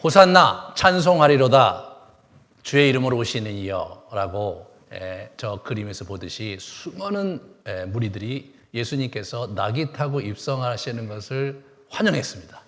호산나 찬송하리로다 주의 이름으로 오시는 이여 라고 저 그림에서 보듯이 수많은 무리들이 예수님께서 낙이 타고 입성하시는 것을 환영했습니다.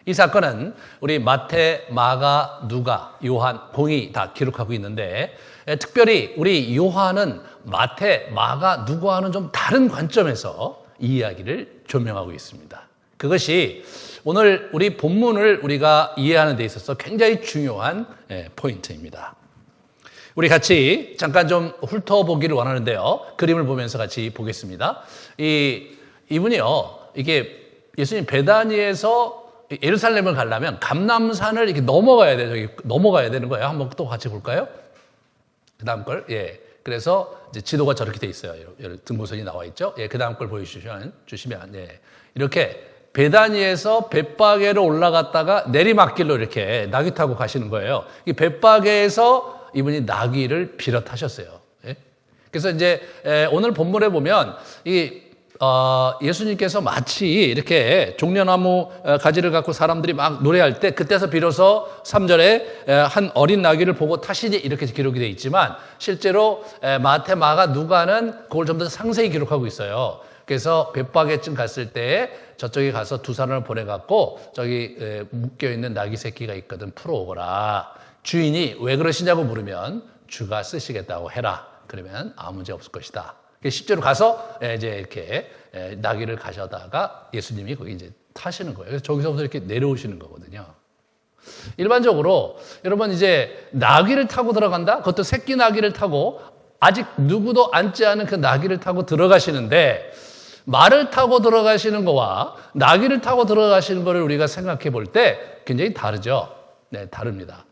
이 사건은 우리 마태, 마가, 누가, 요한, 공이 다 기록하고 있는데 특별히 우리 요한은 마태, 마가, 누가와는 좀 다른 관점에서 이 이야기를 조명하고 있습니다. 그것이 오늘 우리 본문을 우리가 이해하는 데 있어서 굉장히 중요한 포인트입니다. 우리 같이 잠깐 좀 훑어보기를 원하는데요. 그림을 보면서 같이 보겠습니다. 이분이요, 이게 예수님 베다니에서 예루살렘을 가려면 감람산을 이렇게 넘어가야 돼요. 저기 넘어가야 되는 거예요. 한번 또 같이 볼까요? 그 다음 걸, 그래서 이제 지도가 저렇게 돼 있어요. 등모선이 나와 있죠. 그 다음 걸 보여주시면, 이렇게 베다니에서 벳바게로 올라갔다가 내리막길로 이렇게 나귀 타고 가시는 거예요. 이 벳바게에서 이분이 나귀를 비롯하셨어요. 그래서 이제 오늘 본문에 보면 예수님께서 마치 이렇게 종려나무 가지를 갖고 사람들이 막 노래할 때 그때서 비로소 3절에 한 어린 나귀를 보고 타시니 이렇게 기록이 되어 있지만 실제로 마태, 마가, 누가는 그걸 좀 더 상세히 기록하고 있어요. 그래서 벳바게쯤 갔을 때 저쪽에 가서 두 사람을 보내갖고 저기 묶여있는 나귀 새끼가 있거든 풀어오거라. 주인이 왜 그러시냐고 물으면 주가 쓰시겠다고 해라. 그러면 아무 문제 없을 것이다. 실제로 가서 이제 이렇게 나귀를 가져다가 예수님이 거기 이제 타시는 거예요. 그래서 저기서부터 이렇게 내려오시는 거거든요. 일반적으로 여러분 이제 나귀를 타고 들어간다? 그것도 새끼 나귀를 타고 아직 누구도 앉지 않은 그 나귀를 타고 들어가시는데 말을 타고 들어가시는 거와 나귀를 타고 들어가시는 거를 우리가 생각해 볼 때 굉장히 다르죠. 네, 다릅니다.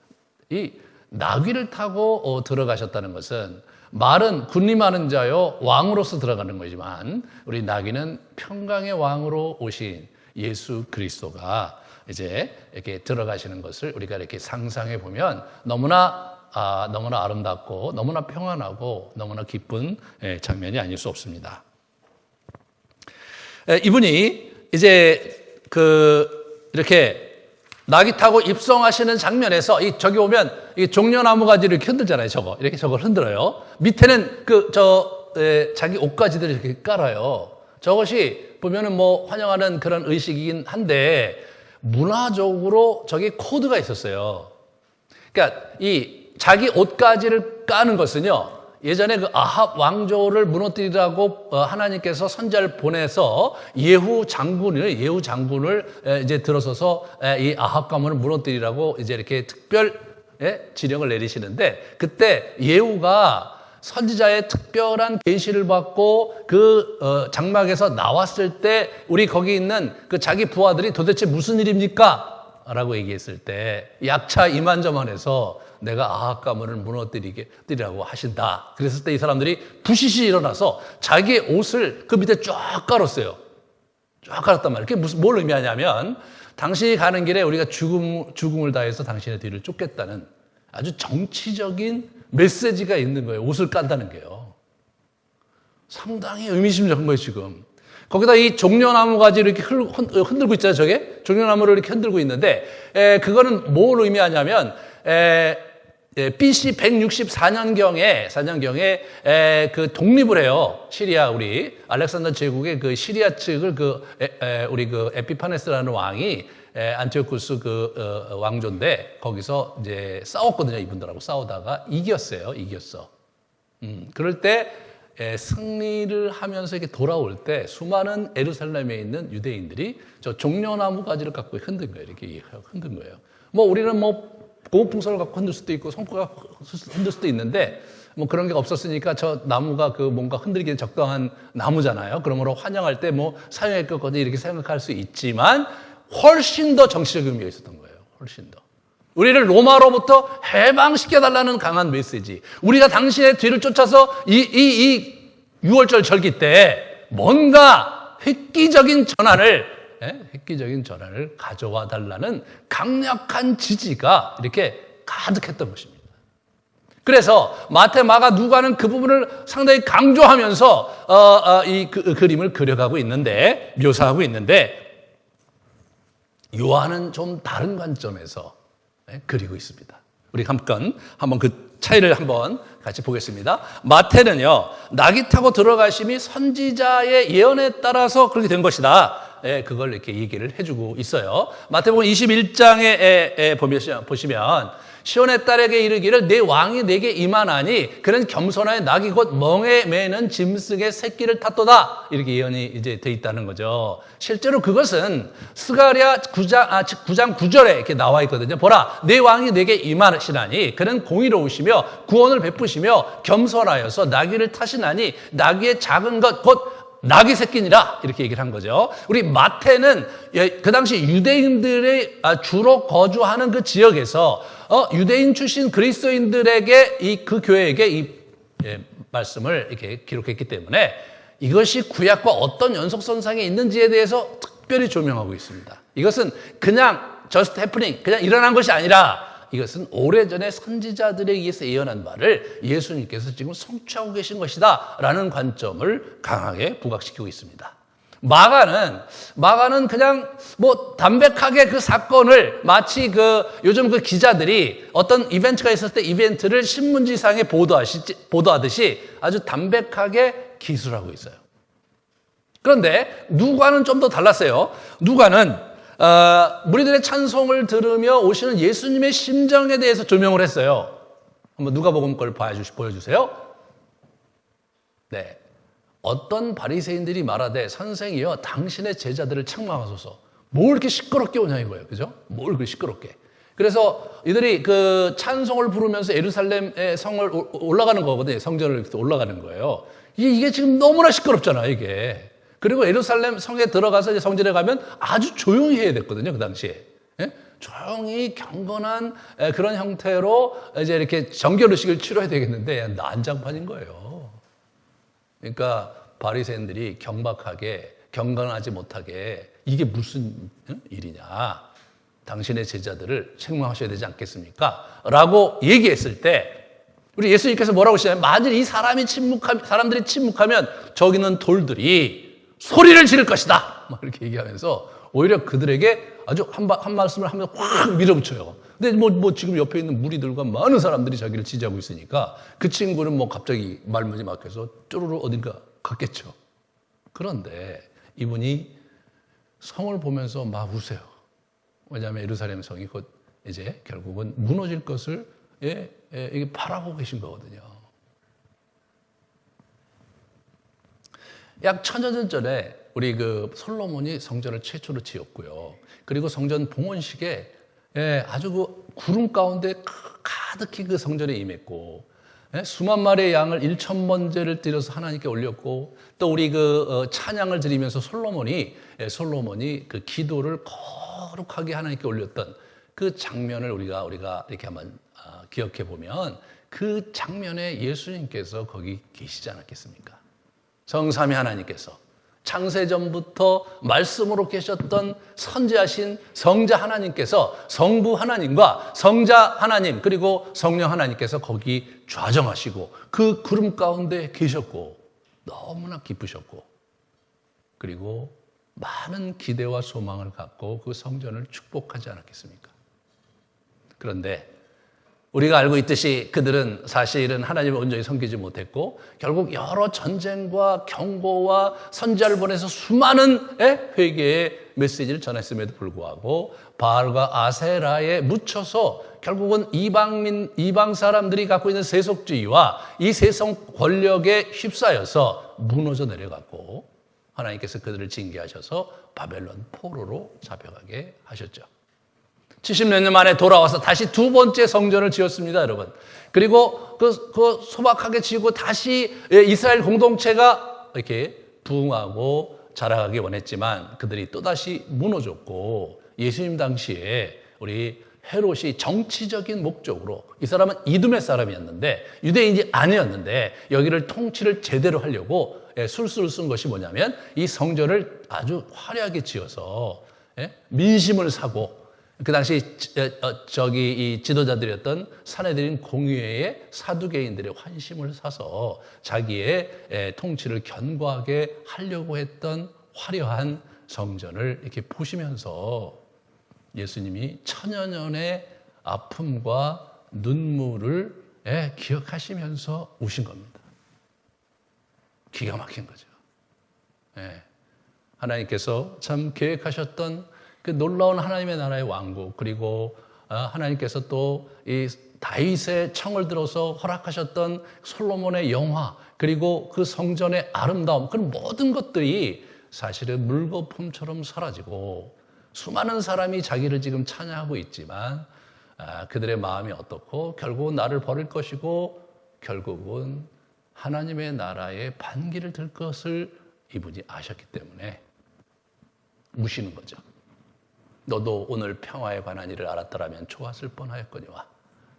이 나귀를 타고 들어가셨다는 것은 말은 군림하는 자요 왕으로서 들어가는 거지만 우리 나귀는 평강의 왕으로 오신 예수 그리스도가 이제 이렇게 들어가시는 것을 우리가 이렇게 상상해 보면 너무나 아름답고 너무나 평안하고 너무나 기쁜 장면이 아닐 수 없습니다. 이분이 이제 이렇게 나귀 타고 입성하시는 장면에서 저기 오면 이 종려나무 가지를 이렇게 흔들잖아요. 이렇게 저걸 흔들어요. 밑에는 자기 옷가지들을 이렇게 깔아요. 저것이 보면은 환영하는 그런 의식이긴 한데 문화적으로 저기 코드가 있었어요. 그러니까 이 자기 옷가지를 까는 것은요. 예전에 그 아합 왕조를 무너뜨리라고 하나님께서 선지자를 보내서 예후 장군을 이제 들어서서 이 아합 가문을 무너뜨리라고 이제 이렇게 특별 지령을 내리시는데 그때 예후가 선지자의 특별한 계시를 받고 그 장막에서 나왔을 때 우리 거기 있는 그 자기 부하들이 도대체 무슨 일입니까? 라고 얘기했을 때 약차 이만저만해서 내가 아합 가문을 무너뜨리라고 하신다. 그랬을 때 이 사람들이 부시시 일어나서 자기의 옷을 그 밑에 쫙 깔았어요. 쫙 깔았단 말이에요. 그게 뭘 의미하냐면 당신이 가는 길에 우리가 죽음을 다해서 당신의 뒤를 쫓겠다는 아주 정치적인 메시지가 있는 거예요. 옷을 깐다는 게요. 상당히 의미심장한 거예요, 지금. 거기다 이 종려나무 가지를 이렇게 흔들고 있잖아요, 저게. 종려나무를 이렇게 흔들고 있는데, 그거는 뭘 의미하냐면, BC 164년경에 그 독립을 해요. 시리아 우리 알렉산더 제국의 그 시리아 측을 우리 에피파네스라는 왕이 안티오쿠스 왕조인데 거기서 이제 싸웠거든요. 이분들하고 싸우다가 이겼어. 그럴 때 승리를 하면서 이렇게 돌아올 때 수많은 예루살렘에 있는 유대인들이 저 종려나무 가지를 갖고 흔든 거예요. 이렇게 흔든 거예요. 우리는 고무풍선을 갖고 흔들 수도 있고 손가락 흔들 수도 있는데 그런 게 없었으니까 저 나무가 뭔가 흔들기에 적당한 나무잖아요. 그러므로 환영할 때 사용했거든 이렇게 생각할 수 있지만 훨씬 더 정치적 의미가 있었던 거예요. 훨씬 더. 우리를 로마로부터 해방시켜달라는 강한 메시지. 우리가 당신의 뒤를 쫓아서 이 6월절 절기 때 뭔가 획기적인 전환을 가져와 달라는 강력한 지지가 이렇게 가득했던 것입니다. 그래서 마태, 마가, 누가는 그 부분을 상당히 강조하면서 그 그림을 그려가고 묘사하고 있는데 요한은 좀 다른 관점에서 그리고 있습니다. 우리 한번 그 차이를 한번 같이 보겠습니다. 마태는요, 낙이 타고 들어가심이 선지자의 예언에 따라서 그렇게 된 것이다. 그걸 이렇게 얘기를 해주고 있어요. 마태복음 21장에 보시면 시온의 딸에게 이르기를 내 왕이 내게 임하나니 그는 겸손하여 낙이 곧 멍에 매는 짐승의 새끼를 탔도다. 이렇게 예언이 이제 돼 있다는 거죠. 실제로 그것은 스가랴 9장 9절에 이렇게 나와 있거든요. 보라, 내 왕이 내게 임하시나니 그는 공의로우시며 구원을 베푸시며 겸손하여서 나귀를 타시나니 나귀의 작은 것 곧 나귀 새끼니라 이렇게 얘기를 한 거죠. 우리 마태는 그 당시 유대인들이 주로 거주하는 그 지역에서 유대인 출신 그리스도인들에게 그 교회에게 이 말씀을 이렇게 기록했기 때문에 이것이 구약과 어떤 연속선상에 있는지에 대해서 특별히 조명하고 있습니다. 이것은 그냥 just happening, 그냥 일어난 것이 아니라 이것은 오래전에 선지자들에 의해서 예언한 바를 예수님께서 지금 성취하고 계신 것이다 라는 관점을 강하게 부각시키고 있습니다. 마가는 그냥 담백하게 그 사건을 마치 요즘 그 기자들이 어떤 이벤트가 있을 때 이벤트를 신문지상에 보도하듯이 아주 담백하게 기술하고 있어요. 그런데 누가는 좀 더 달랐어요. 누가는 무리들의 찬송을 들으며 오시는 예수님의 심정에 대해서 조명을 했어요. 한번 누가복음 걸 보여주세요. 네, 어떤 바리새인들이 말하되 선생이여 당신의 제자들을 책망하소서. 뭘 이렇게 시끄럽게 오냐 이거예요, 그죠? 뭘 그렇게 시끄럽게? 그래서 이들이 그 찬송을 부르면서 예루살렘의 성을 올라가는 거거든요. 성전을 올라가는 거예요. 이게 지금 너무나 시끄럽잖아, 이게. 그리고 예루살렘 성에 들어가서 이제 성전에 가면 아주 조용히 해야 됐거든요, 그 당시에. 조용히 경건한 그런 형태로 이제 이렇게 정결의식을 치러야 되겠는데 난장판인 거예요. 그러니까 바리새인들이 경박하게 경건하지 못하게 이게 무슨 일이냐? 당신의 제자들을 책망하셔야 되지 않겠습니까? 라고 얘기했을 때 우리 예수님께서 뭐라고 하시냐면 만일 이 사람들이 침묵하면 저기 있는 돌들이 소리를 지를 것이다. 막 이렇게 얘기하면서 오히려 그들에게 아주 한 말씀을 하면서 확 밀어붙여요. 근데 지금 옆에 있는 무리들과 많은 사람들이 자기를 지지하고 있으니까 그 친구는 갑자기 말문이 막혀서 쪼르르 어딘가 갔겠죠. 그런데 이분이 성을 보면서 막 우세요. 왜냐하면 예루살렘 성이 곧 이제 결국은 무너질 것을 이게 바라고 계신 거거든요. 약 1000년 전에 우리 그 솔로몬이 성전을 최초로 지었고요. 그리고 성전 봉헌식에 아주 그 구름 가운데 가득히 그 성전에 임했고, 수만 마리의 양을 1000번제를 드려서 하나님께 올렸고, 또 우리 그 찬양을 드리면서 솔로몬이 그 기도를 거룩하게 하나님께 올렸던 그 장면을 우리가 이렇게 한번 기억해 보면 그 장면에 예수님께서 거기 계시지 않았겠습니까? 성삼위 하나님께서 창세전부터 말씀으로 계셨던 선지하신 성자 하나님께서 성부 하나님과 성자 하나님 그리고 성령 하나님께서 거기 좌정하시고 그 구름 가운데 계셨고 너무나 기쁘셨고 그리고 많은 기대와 소망을 갖고 그 성전을 축복하지 않았겠습니까? 그런데 우리가 알고 있듯이 그들은 사실은 하나님을 온전히 섬기지 못했고 결국 여러 전쟁과 경고와 선지자를 보내서 수많은 회개의 메시지를 전했음에도 불구하고 바알과 아세라에 묻혀서 결국은 이방 사람들이 갖고 있는 세속주의와 이 세상 권력에 휩싸여서 무너져 내려갔고 하나님께서 그들을 징계하셔서 바벨론 포로로 잡혀가게 하셨죠. 70몇 년 만에 돌아와서 다시 두 번째 성전을 지었습니다, 여러분. 그리고 그 소박하게 지고 다시 이스라엘 공동체가 이렇게 부흥하고 자라가기 원했지만 그들이 또다시 무너졌고 예수님 당시에 우리 헤롯이 정치적인 목적으로 이 사람은 이두메 사람이었는데 유대인이 아니었는데 여기를 통치를 제대로 하려고 술수를 쓴 것이 뭐냐면 이 성전을 아주 화려하게 지어서 민심을 사고 그 당시 이 지도자들이었던 사내들인 공의회의 사두개인들의 환심을 사서 자기의 통치를 견고하게 하려고 했던 화려한 성전을 이렇게 보시면서 예수님이 천여 년의 아픔과 눈물을 기억하시면서 우신 겁니다. 기가 막힌 거죠. 하나님께서 참 계획하셨던 그 놀라운 하나님의 나라의 왕국, 그리고 하나님께서 또 이 다윗의 청을 들어서 허락하셨던 솔로몬의 영화, 그리고 그 성전의 아름다움, 그런 모든 것들이 사실은 물거품처럼 사라지고 수많은 사람이 자기를 지금 찬양하고 있지만 그들의 마음이 어떻고 결국은 나를 버릴 것이고 결국은 하나님의 나라의 반기를 들 것을 이분이 아셨기 때문에 무시는 거죠. 너도 오늘 평화에 관한 일을 알았더라면 좋았을 뻔하였거니와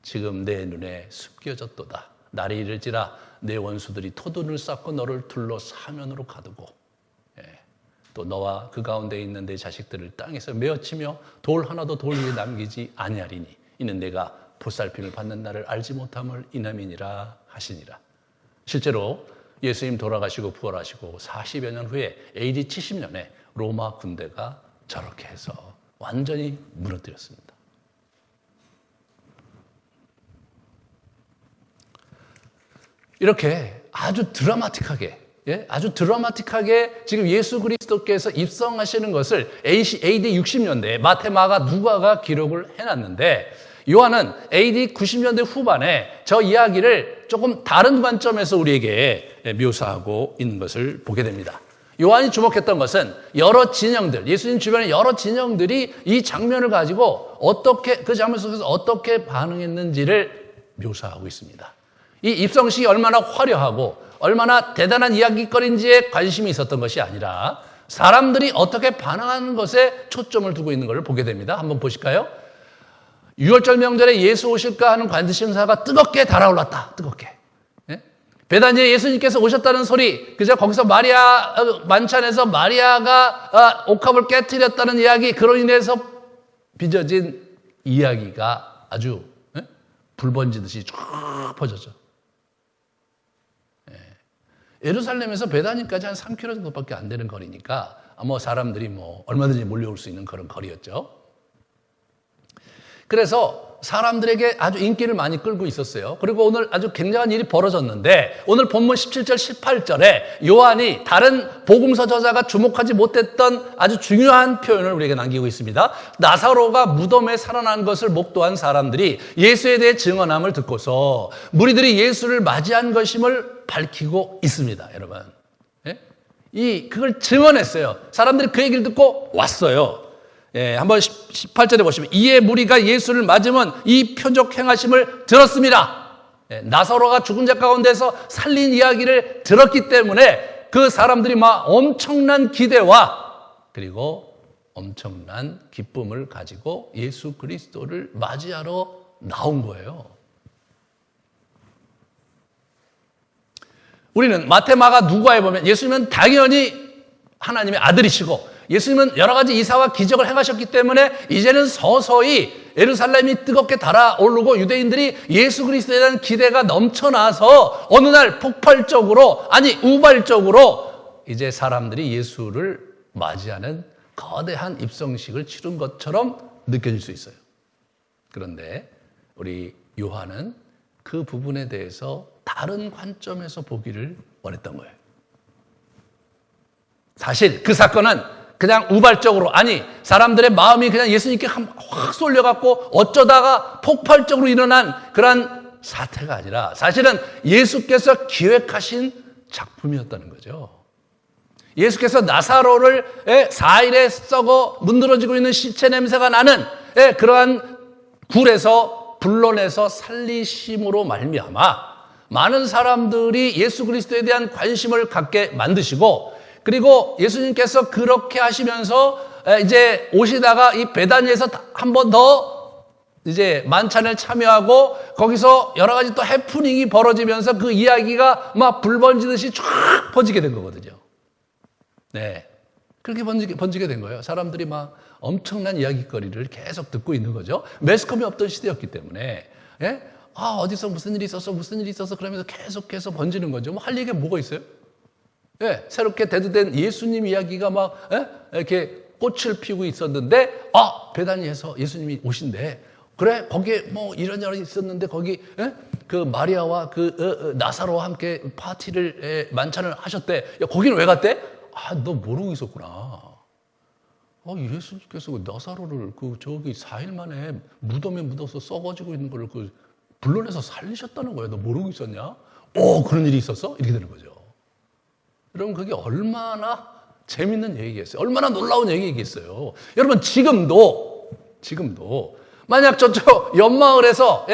지금 내 눈에 숨겨졌도다. 날이 이르지라 내 원수들이 토둔을 쌓고 너를 둘러 사면으로 가두고 또 너와 그 가운데 있는 내 자식들을 땅에서 메어치며 돌 하나도 돌 위에 남기지 아니하리니 이는 내가 보살핌을 받는 날을 알지 못함을 인함이니라 하시니라. 실제로 예수님 돌아가시고 부활하시고 40여 년 후에 AD 70년에 로마 군대가 저렇게 해서 완전히 무너뜨렸습니다. 이렇게 아주 드라마틱하게 지금 예수 그리스도께서 입성하시는 것을 AD 60년대에 마태, 마가, 누가가 기록을 해놨는데 요한은 AD 90년대 후반에 저 이야기를 조금 다른 관점에서 우리에게 묘사하고 있는 것을 보게 됩니다. 요한이 주목했던 것은 여러 진영들, 예수님 주변의 여러 진영들이 이 장면을 가지고 그 장면 속에서 어떻게 반응했는지를 묘사하고 있습니다. 이 입성식이 얼마나 화려하고 얼마나 대단한 이야기거리인지에 관심이 있었던 것이 아니라 사람들이 어떻게 반응하는 것에 초점을 두고 있는 것을 보게 됩니다. 한번 보실까요? 6월절 명절에 예수 오실까 하는 관심사가 뜨겁게 달아올랐다. 뜨겁게. 베다니에 예수님께서 오셨다는 소리, 그죠? 거기서 마리아 만찬에서 마리아가 옥합을 깨뜨렸다는 이야기, 그로 인해서 빚어진 이야기가 아주 불 번지듯이 쫙 퍼졌죠. 예루살렘에서 베다니까지 한 3km 정도밖에 안 되는 거리니까 사람들이 얼마든지 몰려올 수 있는 그런 거리였죠. 그래서 사람들에게 아주 인기를 많이 끌고 있었어요. 그리고 오늘 아주 굉장한 일이 벌어졌는데 오늘 본문 17절, 18절에 요한이 다른 복음서 저자가 주목하지 못했던 아주 중요한 표현을 우리에게 남기고 있습니다. 나사로가 무덤에 살아난 것을 목도한 사람들이 예수에 대해 증언함을 듣고서 무리들이 예수를 맞이한 것임을 밝히고 있습니다. 여러분, 그걸 증언했어요. 사람들이 그 얘기를 듣고 왔어요. 한번 18절에 보시면 이에 무리가 예수를 맞으면 이 표적 행하심을 들었습니다. 나사로가 죽은 자 가운데서 살린 이야기를 들었기 때문에 그 사람들이 막 엄청난 기대와 그리고 엄청난 기쁨을 가지고 예수 그리스도를 맞이하러 나온 거예요. 우리는 마태, 마가, 누가에 보면 예수님은 당연히 하나님의 아들이시고 예수님은 여러 가지 이사와 기적을 행하셨기 때문에 이제는 서서히 예루살렘이 뜨겁게 달아오르고 유대인들이 예수 그리스도에 대한 기대가 넘쳐나서 어느 날 폭발적으로, 우발적으로 이제 사람들이 예수를 맞이하는 거대한 입성식을 치른 것처럼 느껴질 수 있어요. 그런데 우리 요한은 그 부분에 대해서 다른 관점에서 보기를 원했던 거예요. 사실 그 사건은 그냥 우발적으로, 사람들의 마음이 그냥 예수님께 확 쏠려갖고 어쩌다가 폭발적으로 일어난 그런 사태가 아니라 사실은 예수께서 기획하신 작품이었다는 거죠. 예수께서 나사로를 4일에 썩어 문드러지고 있는 시체 냄새가 나는 그러한 굴에서 불러내서 살리심으로 말미암아 많은 사람들이 예수 그리스도에 대한 관심을 갖게 만드시고, 그리고 예수님께서 그렇게 하시면서 이제 오시다가 이 베다니에서 한 번 더 이제 만찬에 참여하고 거기서 여러 가지 또 해프닝이 벌어지면서 그 이야기가 막 불 번지듯이 쫙 퍼지게 된 거거든요. 그렇게 번지게 된 거예요. 사람들이 막 엄청난 이야기거리를 계속 듣고 있는 거죠. 매스컴이 없던 시대였기 때문에. 어디서 무슨 일이 있었어 그러면서 계속해서 번지는 거죠. 할 얘기가 뭐가 있어요? 새롭게 대두된 예수님 이야기가 막 이렇게 꽃을 피우고 있었는데 베다니에서 예수님이 오신대. 그래 거기에 뭐 이런저런 있었는데 거기 그 마리아와 그 나사로와 함께 파티를 만찬을 하셨대. 야, 거기는 왜 갔대? 아, 너 모르고 있었구나. 예수님께서 나사로를 저기 4일 만에 무덤에 묻어서 썩어지고 있는 걸 불러내서 살리셨다는 거예요. 너 모르고 있었냐? 그런 일이 있었어? 이렇게 되는 거죠. 여러분, 그게 얼마나 재밌는 얘기겠어요? 얼마나 놀라운 얘기겠어요? 여러분, 지금도 만약 저쪽 연마을에서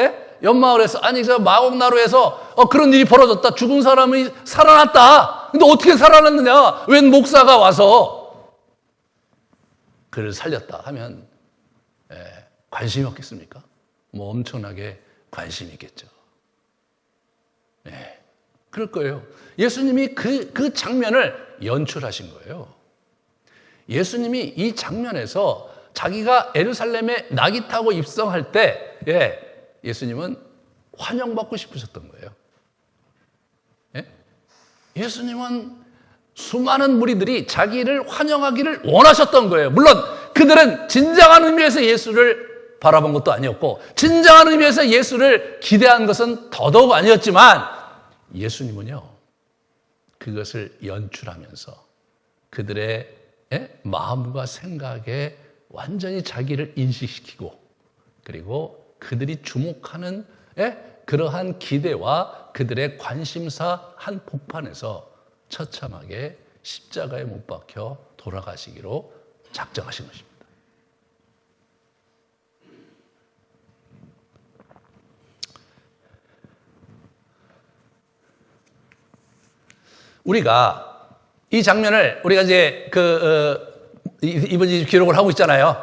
아니 저 마곡나루에서 그런 일이 벌어졌다. 죽은 사람이 살아났다. 근데 어떻게 살아났느냐? 웬 목사가 와서 그를 살렸다 하면 관심이 없겠습니까? 뭐 엄청나게 관심이 있겠죠. 그럴 거예요. 예수님이 그 장면을 연출하신 거예요. 예수님이 이 장면에서 자기가 예루살렘에 낙이 타고 입성할 때 예수님은 환영받고 싶으셨던 거예요. 예수님은 수많은 무리들이 자기를 환영하기를 원하셨던 거예요. 물론 그들은 진정한 의미에서 예수를 바라본 것도 아니었고 진정한 의미에서 예수를 기대한 것은 더더욱 아니었지만 예수님은요, 그것을 연출하면서 그들의 마음과 생각에 완전히 자기를 인식시키고 그리고 그들이 주목하는 그러한 기대와 그들의 관심사 한복판에서 처참하게 십자가에 못 박혀 돌아가시기로 작정하신 것입니다. 우리가 이 장면을 우리가 이제 이번 기록을 하고 있잖아요.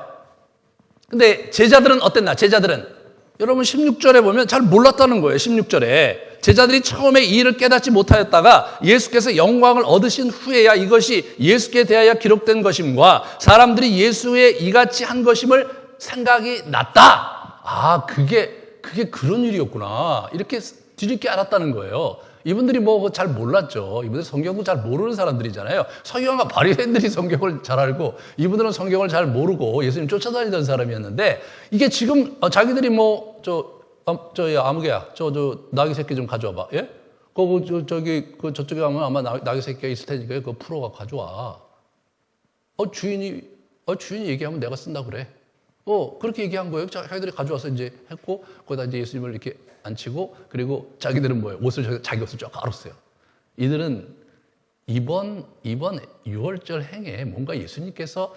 근데 제자들은 어땠나? 제자들은 여러분 16절에 보면 잘 몰랐다는 거예요. 16절에 제자들이 처음에 이 일을 깨닫지 못하였다가 예수께서 영광을 얻으신 후에야 이것이 예수께 대하여 기록된 것임과 사람들이 예수의 이같이 한 것임을 생각이 났다. 아, 그게 그런 일이었구나. 이렇게 뒤늦게 알았다는 거예요. 이분들이 뭐 잘 몰랐죠. 이분들 성경도 잘 모르는 사람들이잖아요. 서기관과 바리새인들이 성경을 잘 알고 이분들은 성경을 잘 모르고 예수님 쫓아다니던 사람이었는데 이게 지금 자기들이 아무개야 저 나귀 새끼 좀 가져와봐. 예? 저쪽에 가면 아마 나귀 새끼가 있을 테니까 그거 풀어가 가져와. 주인이 얘기하면 내가 쓴다 그래. 그렇게 얘기한 거예요. 자기들이 가져와서 이제 했고, 거기다 이제 예수님을 이렇게 앉히고, 그리고 자기들은 뭐예요? 자기 옷을 쫙 갈았어요. 이들은 이번 6월절 행에 뭔가 예수님께서,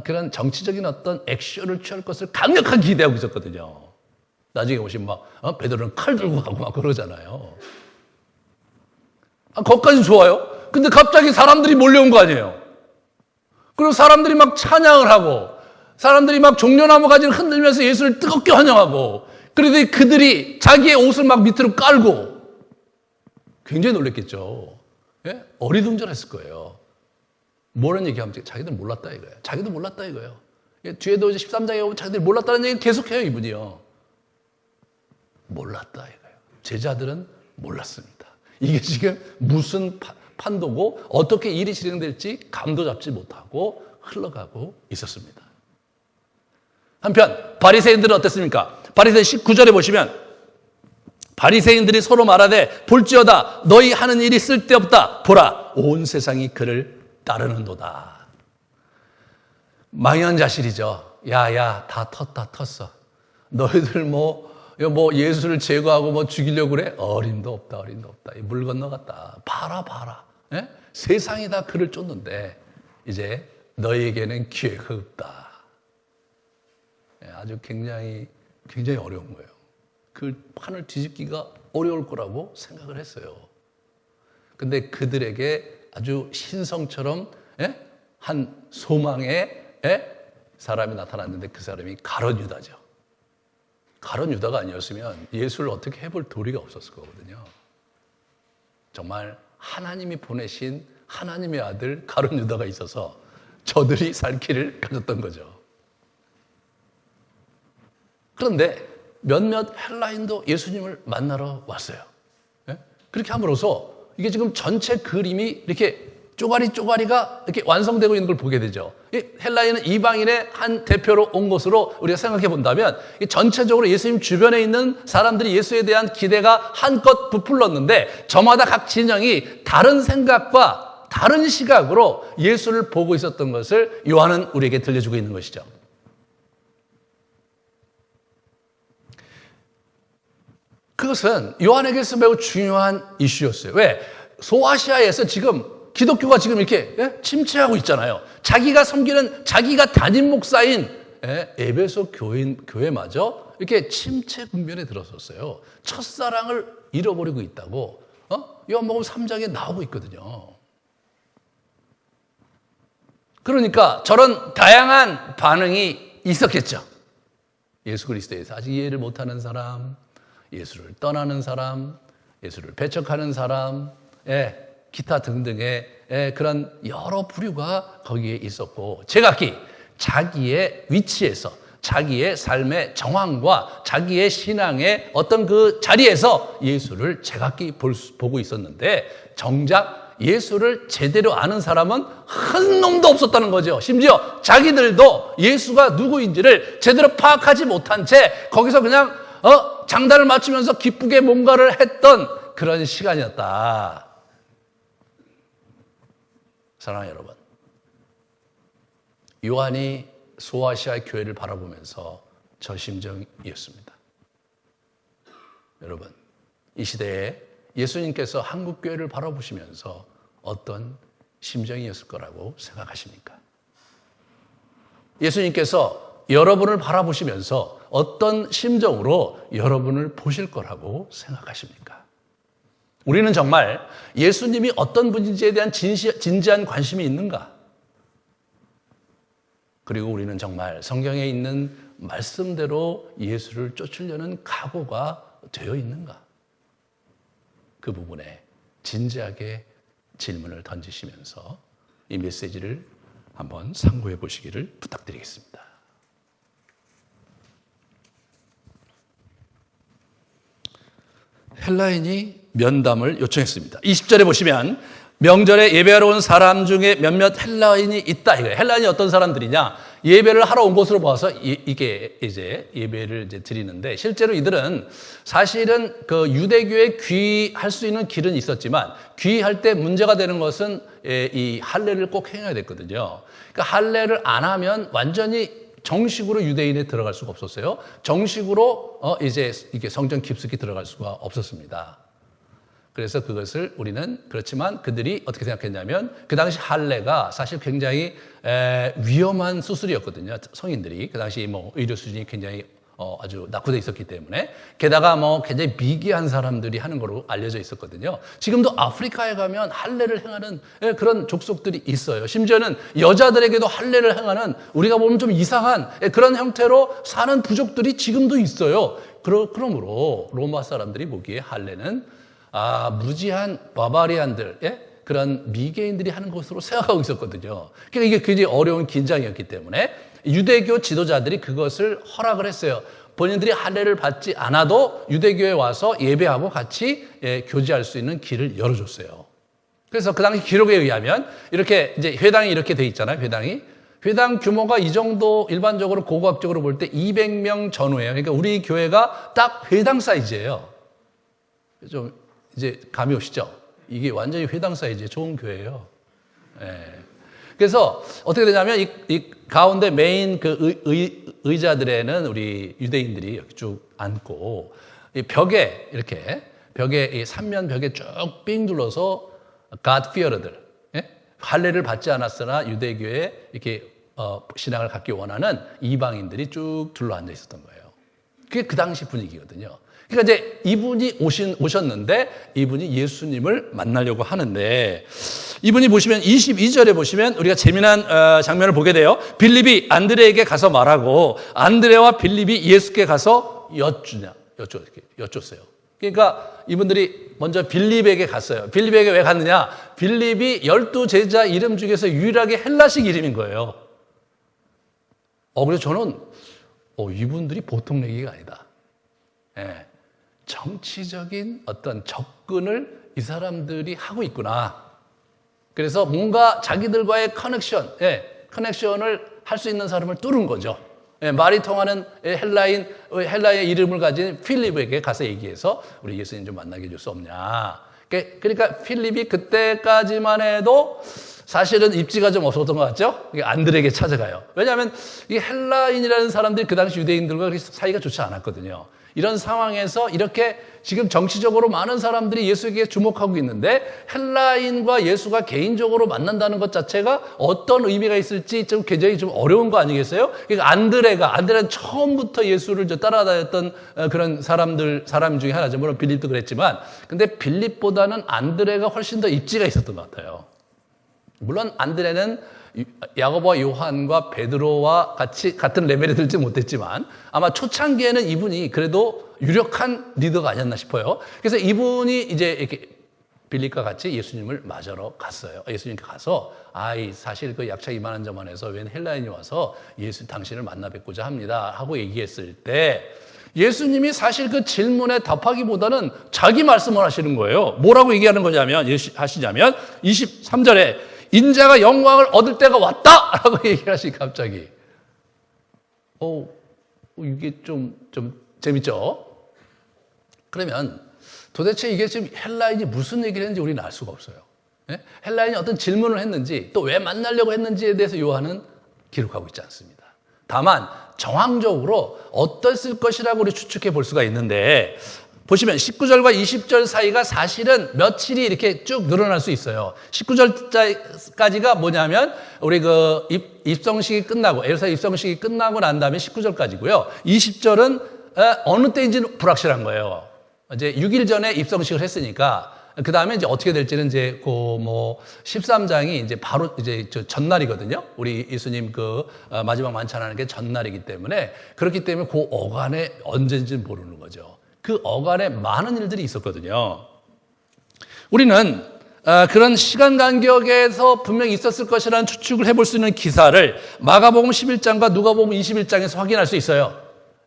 그런 정치적인 어떤 액션을 취할 것을 강력하게 기대하고 있었거든요. 나중에 보시면 베드로는 칼 들고 가고 막 그러잖아요. 거기까지 좋아요. 근데 갑자기 사람들이 몰려온 거 아니에요. 그리고 사람들이 막 찬양을 하고, 사람들이 막 종려나무 가지를 흔들면서 예수를 뜨겁게 환영하고 그런데 그들이 자기의 옷을 막 밑으로 깔고 굉장히 놀랬겠죠. 예? 어리둥절했을 거예요. 뭐라는 얘기하면 자기들 몰랐다 이거예요. 자기도 몰랐다 이거예요. 뒤에도 이제 13장에 보면 자기들이 몰랐다는 얘기 계속해요. 이분이요. 몰랐다 이거예요. 제자들은 몰랐습니다. 이게 지금 무슨 판도고 어떻게 일이 진행될지 감도 잡지 못하고 흘러가고 있었습니다. 한편 바리새인들은 어땠습니까? 바리새인 19절에 보시면 바리새인들이 서로 말하되 볼지어다 너희 하는 일이 쓸데없다. 보라 온 세상이 그를 따르는도다. 망연자실이죠. 야야 다 텄어. 너희들 뭐 예수를 제거하고 죽이려고 그래? 어림도 없다. 물 건너갔다. 봐라. 예? 세상이 다 그를 쫓는데 이제 너희에게는 기회가 없다. 아주 굉장히 어려운 거예요. 그 판을 뒤집기가 어려울 거라고 생각을 했어요. 근데 그들에게 아주 신성처럼 한 소망의 사람이 나타났는데 그 사람이 가룟 유다죠. 가룟 유다가 아니었으면 예수를 어떻게 해볼 도리가 없었을 거거든요. 정말 하나님이 보내신 하나님의 아들 가룟 유다가 있어서 저들이 살 길을 가졌던 거죠. 그런데 몇몇 헬라인도 예수님을 만나러 왔어요. 그렇게 함으로써 이게 지금 전체 그림이 이렇게 쪼가리가 이렇게 완성되고 있는 걸 보게 되죠. 이 헬라인은 이방인의 한 대표로 온 것으로 우리가 생각해 본다면 전체적으로 예수님 주변에 있는 사람들이 예수에 대한 기대가 한껏 부풀렀는데 저마다 각 진영이 다른 생각과 다른 시각으로 예수를 보고 있었던 것을 요한은 우리에게 들려주고 있는 것이죠. 그것은 요한에게서 매우 중요한 이슈였어요. 왜? 소아시아에서 지금 기독교가 지금 이렇게 침체하고 있잖아요. 자기가 섬기는, 자기가 담임 목사인 에베소 교회마저 이렇게 침체 국면에 들었었어요. 첫사랑을 잃어버리고 있다고 요한복음 3장에 나오고 있거든요. 그러니까 저런 다양한 반응이 있었겠죠. 예수 그리스도에 대해서 아직 이해를 못하는 사람, 예수를 떠나는 사람, 예수를 배척하는 사람, 기타 등등의 그런 여러 부류가 거기에 있었고, 제각기 자기의 위치에서 자기의 삶의 정황과 자기의 신앙의 어떤 그 자리에서 예수를 제각기 보고 있었는데, 정작 예수를 제대로 아는 사람은 한 놈도 없었다는 거죠. 심지어 자기들도 예수가 누구인지를 제대로 파악하지 못한 채 거기서 그냥 장단을 맞추면서 기쁘게 뭔가를 했던 그런 시간이었다. 사랑하는 여러분, 요한이 소아시아 교회를 바라보면서 저 심정이었습니다. 여러분, 이 시대에 예수님께서 한국 교회를 바라보시면서 어떤 심정이었을 거라고 생각하십니까? 예수님께서 여러분을 바라보시면서 어떤 심정으로 여러분을 보실 거라고 생각하십니까? 우리는 정말 예수님이 어떤 분인지에 대한 진지한 관심이 있는가? 그리고 우리는 정말 성경에 있는 말씀대로 예수를 쫓으려는 각오가 되어 있는가? 그 부분에 진지하게 질문을 던지시면서 이 메시지를 한번 상고해 보시기를 부탁드리겠습니다. 헬라인이 면담을 요청했습니다. 20절에 보시면 명절에 예배하러 온 사람 중에 몇몇 헬라인이 있다. 이거예요. 헬라인이 어떤 사람들이냐? 예배를 하러 온 것으로 봐서 이게 이제 예배를 이제 드리는데, 실제로 이들은 사실은 그 유대교에 귀의할 수 있는 길은 있었지만 귀의할 때 문제가 되는 것은 이 할례를 꼭 행해야 됐거든요. 그러니까 할례를 안 하면 완전히 정식으로 유대인에 들어갈 수가 없었어요. 정식으로 이제 이게 성전 깊숙이 들어갈 수가 없었습니다. 그래서 그것을 우리는, 그렇지만 그들이 어떻게 생각했냐면 그 당시 할례가 사실 굉장히 위험한 수술이었거든요. 성인들이 그 당시 뭐 의료 수준이 굉장히 아주 낙후되어 있었기 때문에, 게다가 뭐 굉장히 미개한 사람들이 하는 거로 알려져 있었거든요. 지금도 아프리카에 가면 할례를 행하는 그런 족속들이 있어요. 심지어는 여자들에게도 할례를 행하는, 우리가 보면 좀 이상한 그런 형태로 사는 부족들이 지금도 있어요. 그러므로 로마 사람들이 보기에 할례는 무지한 바바리안들, 그런 미개인들이 하는 것으로 생각하고 있었거든요. 그러니까 이게 굉장히 어려운 긴장이었기 때문에 유대교 지도자들이 그것을 허락을 했어요. 본인들이 할례를 받지 않아도 유대교에 와서 예배하고 같이 교제할 수 있는 길을 열어줬어요. 그래서 그 당시 기록에 의하면 이렇게 이제 회당이 이렇게 돼 있잖아요. 회당 규모가 이 정도, 일반적으로 고고학적으로 볼 때 200명 전후예요. 그러니까 우리 교회가 딱 회당 사이즈예요. 좀 이제 감이 오시죠? 이게 완전히 회당 사이즈의 좋은 교회예요. 그래서 어떻게 되냐면 이 가운데 메인 그 의자들에는 우리 유대인들이 이렇게 쭉 앉고, 이 벽에 이 삼면 벽에 쭉 삥 둘러서 God fearer들, 할례를 받지 않았으나 유대교에 이렇게 신앙을 갖기 원하는 이방인들이 쭉 둘러 앉아 있었던 거예요. 그게 그 당시 분위기거든요. 그러니까 이제 이분이 오셨는데 이분이 예수님을 만나려고 하는데, 이분이 보시면 22절에 보시면 우리가 재미난 장면을 보게 돼요. 빌립이 안드레에게 가서 말하고 안드레와 빌립이 예수께 가서 여쭙어요. 그러니까 이분들이 먼저 빌립에게 갔어요. 빌립에게 왜 갔느냐? 빌립이 12제자 이름 중에서 유일하게 헬라식 이름인 거예요. 그래서 저는 이분들이 보통 얘기가 아니다. 정치적인 어떤 접근을 이 사람들이 하고 있구나. 그래서 뭔가 자기들과의 커넥션을 할 수 있는 사람을 뚫은 거죠. 말이 통하는 헬라의 이름을 가진 필립에게 가서 얘기해서 우리 예수님 좀 만나게 해줄 수 없냐. 그러니까 필립이 그때까지만 해도 사실은 입지가 좀 없었던 것 같죠? 안드레에게 찾아가요. 왜냐하면 이 헬라인이라는 사람들이 그 당시 유대인들과 사이가 좋지 않았거든요. 이런 상황에서 이렇게 지금 정치적으로 많은 사람들이 예수에게 주목하고 있는데 헬라인과 예수가 개인적으로 만난다는 것 자체가 어떤 의미가 있을지 좀 굉장히 좀 어려운 거 아니겠어요? 그러니까 안드레는 처음부터 예수를 따라다녔던 그런 사람 중에 하나죠. 물론 빌립도 그랬지만, 근데 빌립보다는 안드레가 훨씬 더 입지가 있었던 것 같아요. 물론 안드레는 야고보와 요한과 베드로와 같은 레벨에 들지 못했지만 아마 초창기에는 이분이 그래도 유력한 리더가 아니었나 싶어요. 그래서 이분이 이제 이렇게 빌립과 같이 예수님을 맞으러 갔어요. 예수님께 가서 사실 그 약차 이만한 점 안에서 웬 헬라인이 와서 당신을 만나 뵙고자 합니다 하고 얘기했을 때 예수님이 사실 그 질문에 답하기보다는 자기 말씀을 하시는 거예요. 뭐라고 얘기하는 거냐면 23절에 인자가 영광을 얻을 때가 왔다! 라고 얘기하시 갑자기. 이게 좀 재밌죠? 그러면 도대체 이게 지금 헬라인이 무슨 얘기를 했는지 우리는 알 수가 없어요. 헬라인이 어떤 질문을 했는지 또 왜 만나려고 했는지에 대해서 요한은 기록하고 있지 않습니다. 다만 정황적으로 어땠을 것이라고 우리 추측해 볼 수가 있는데 보시면 19절과 20절 사이가 사실은 며칠이 이렇게 쭉 늘어날 수 있어요. 19절까지가 뭐냐면 우리 그 입성식이 끝나고 예루살렘 입성식이 끝나고 난 다음에 19절까지고요. 20절은 어느 때인지는 불확실한 거예요. 이제 6일 전에 입성식을 했으니까 그 다음에 이제 어떻게 될지는 이제 13장이 이제 바로 이제 전날이거든요. 우리 예수님 마지막 만찬하는 게 전날이기 때문에 그렇기 때문에 그 어간에 언제인지는 모르는 거죠. 그 어간에 많은 일들이 있었거든요. 우리는 그런 시간 간격에서 분명히 있었을 것이라는 추측을 해볼 수 있는 기사를 마가복음 11장과 누가복음 21장에서 확인할 수 있어요.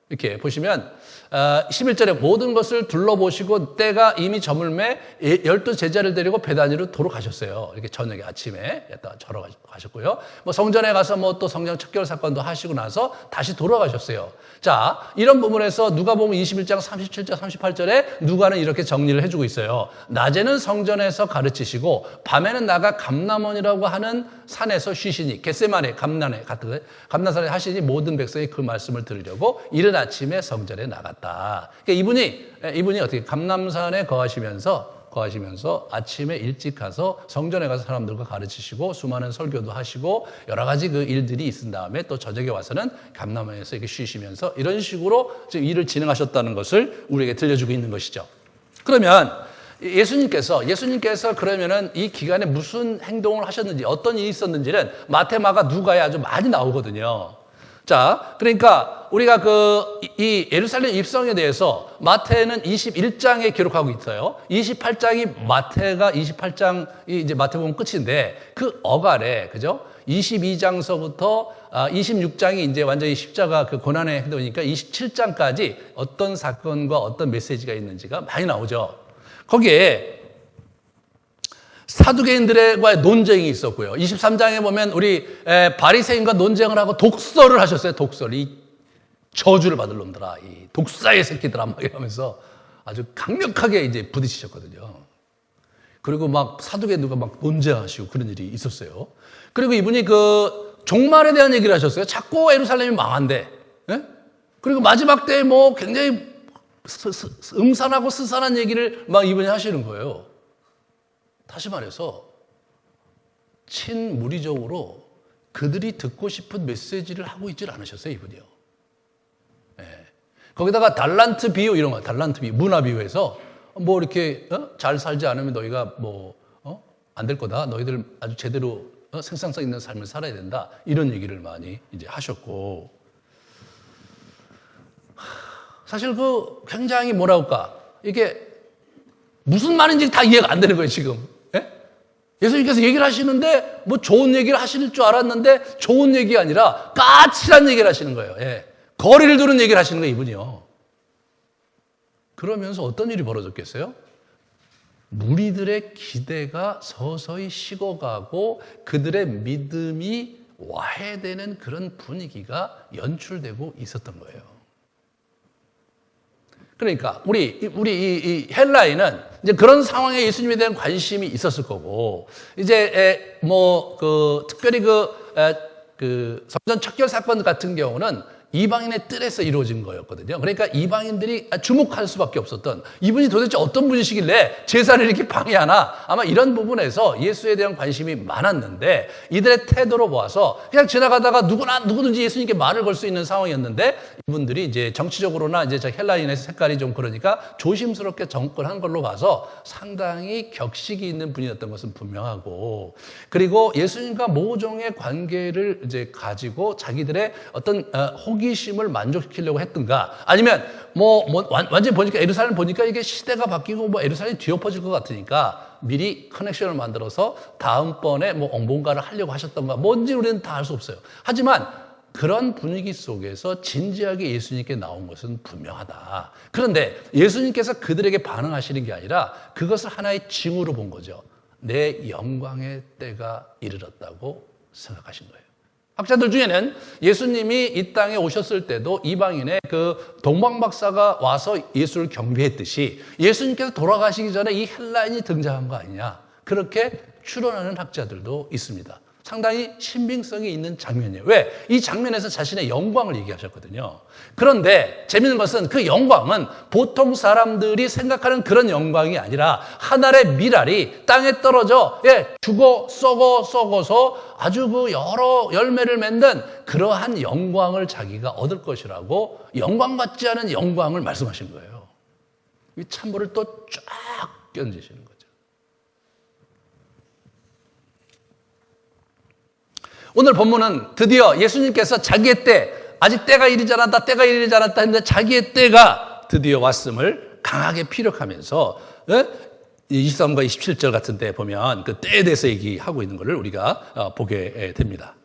이렇게 보시면 11절에 모든 것을 둘러보시고 때가 이미 저물매 12 제자를 데리고 베다니로 돌아가셨어요. 이렇게 저녁에 아침에 절어 가셨고요. 성전에 가서 또 성령 척결 사건도 하시고 나서 다시 돌아가셨어요. 자, 이런 부분에서 누가복음 21장 37절 38절에 누가는 이렇게 정리를 해주고 있어요. 낮에는 성전에서 가르치시고 밤에는 나가 감람원이라고 하는 산에서 쉬시니 겟세마네 감난산에 하시니 모든 백성이 그 말씀을 들으려고 이른 아침에 성전에 나갔다. 그러니까 이분이 어떻게 감람산에 거하시면서 아침에 일찍 가서 성전에 가서 사람들과 가르치시고 수많은 설교도 하시고 여러 가지 그 일들이 있은 다음에 또 저녁에 와서는 감람원에서 이렇게 쉬시면서 이런 식으로 지금 일을 진행하셨다는 것을 우리에게 들려주고 있는 것이죠. 그러면 예수님께서 그러면은 이 기간에 무슨 행동을 하셨는지 어떤 일이 있었는지는 마태, 마가, 누가에 아주 많이 나오거든요. 자, 그러니까 우리가 이 예루살렘 입성에 대해서 마태는 21장에 기록하고 있어요. 28장이 이제 마태복음 끝인데 그 어간에, 그죠? 22장서부터 26장이 이제 완전히 십자가 고난의 행동이니까 27장까지 어떤 사건과 어떤 메시지가 있는지가 많이 나오죠. 거기에 사두개인들과의 논쟁이 있었고요. 23장에 보면 우리 바리새인과 논쟁을 하고 독설을 하셨어요. 이 저주를 받을 놈들아, 이 독사의 새끼들아, 막 이러면서 아주 강력하게 이제 부딪히셨거든요. 그리고 사두개인들과 논쟁하시고 그런 일이 있었어요. 그리고 이분이 종말에 대한 얘기를 하셨어요. 자꾸 예루살렘이 망한대. 예? 그리고 마지막 때에 굉장히 음산하고 스산한 얘기를 이분이 하시는 거예요. 다시 말해서 친무리적으로 그들이 듣고 싶은 메시지를 하고 있질 않으셨어요, 이분이요. 네. 거기다가 달란트 비유 이런 거, 달란트 비유, 문화 비유에서 이렇게 잘 살지 않으면 너희가 안 될 거다. 너희들 아주 제대로 생산성 있는 삶을 살아야 된다. 이런 얘기를 많이 이제 하셨고, 사실 굉장히 이게 무슨 말인지 다 이해가 안 되는 거예요, 지금. 예수님께서 얘기를 하시는데 좋은 얘기를 하실 줄 알았는데 좋은 얘기가 아니라 까칠한 얘기를 하시는 거예요. 거리를 두는 얘기를 하시는 거예요, 이분이요. 그러면서 어떤 일이 벌어졌겠어요? 무리들의 기대가 서서히 식어가고 그들의 믿음이 와해되는 그런 분위기가 연출되고 있었던 거예요. 그러니까 우리 이 헬라인은 이제 그런 상황에 예수님에 대한 관심이 있었을 거고, 이제 특별히 성전 척결 사건 같은 경우는 이방인의 뜰에서 이루어진 거였거든요. 그러니까 이방인들이 주목할 수밖에 없었던, 이분이 도대체 어떤 분이시길래 제사를 이렇게 방해하나, 아마 이런 부분에서 예수에 대한 관심이 많았는데, 이들의 태도로 보아서 그냥 지나가다가 누구든지 예수님께 말을 걸 수 있는 상황이었는데, 이분들이 이제 정치적으로나 이제 헬라인의 색깔이 좀 그러니까 조심스럽게 접근한 걸로 봐서 상당히 격식이 있는 분이었던 것은 분명하고, 그리고 예수님과 모종의 관계를 이제 가지고 자기들의 어떤 호기심을 만족시키려고 했던가, 아니면 완전히 보니까 에루살렘 보니까 이게 시대가 바뀌고 에루살렘이 뒤엎어질 것 같으니까 미리 커넥션을 만들어서 다음번에 뭔가를 하려고 하셨던가, 뭔지 우리는 다 알 수 없어요. 하지만 그런 분위기 속에서 진지하게 예수님께 나온 것은 분명하다. 그런데 예수님께서 그들에게 반응하시는 게 아니라 그것을 하나의 징후로 본 거죠. 내 영광의 때가 이르렀다고 생각하신 거예요. 학자들 중에는 예수님이 이 땅에 오셨을 때도 이방인의 그 동방박사가 와서 예수를 경배했듯이 예수님께서 돌아가시기 전에 이 헬라인이 등장한 거 아니냐, 그렇게 추론하는 학자들도 있습니다. 상당히 신빙성이 있는 장면이에요. 왜? 이 장면에서 자신의 영광을 얘기하셨거든요. 그런데 재미있는 것은 그 영광은 보통 사람들이 생각하는 그런 영광이 아니라 한 알의 밀알이 땅에 떨어져 죽어 썩어서 아주 그 여러 열매를 맺는 그러한 영광을 자기가 얻을 것이라고, 영광 같지 않은 영광을 말씀하신 거예요. 이 찬물을 또 쫙 끼얹으시는 거예요. 오늘 본문은 드디어 예수님께서 자기의 때, 아직 때가 이르지 않았다 했는데 자기의 때가 드디어 왔음을 강하게 피력하면서 23과 27절 같은 데 보면 그 때에 대해서 얘기하고 있는 것을 우리가 보게 됩니다.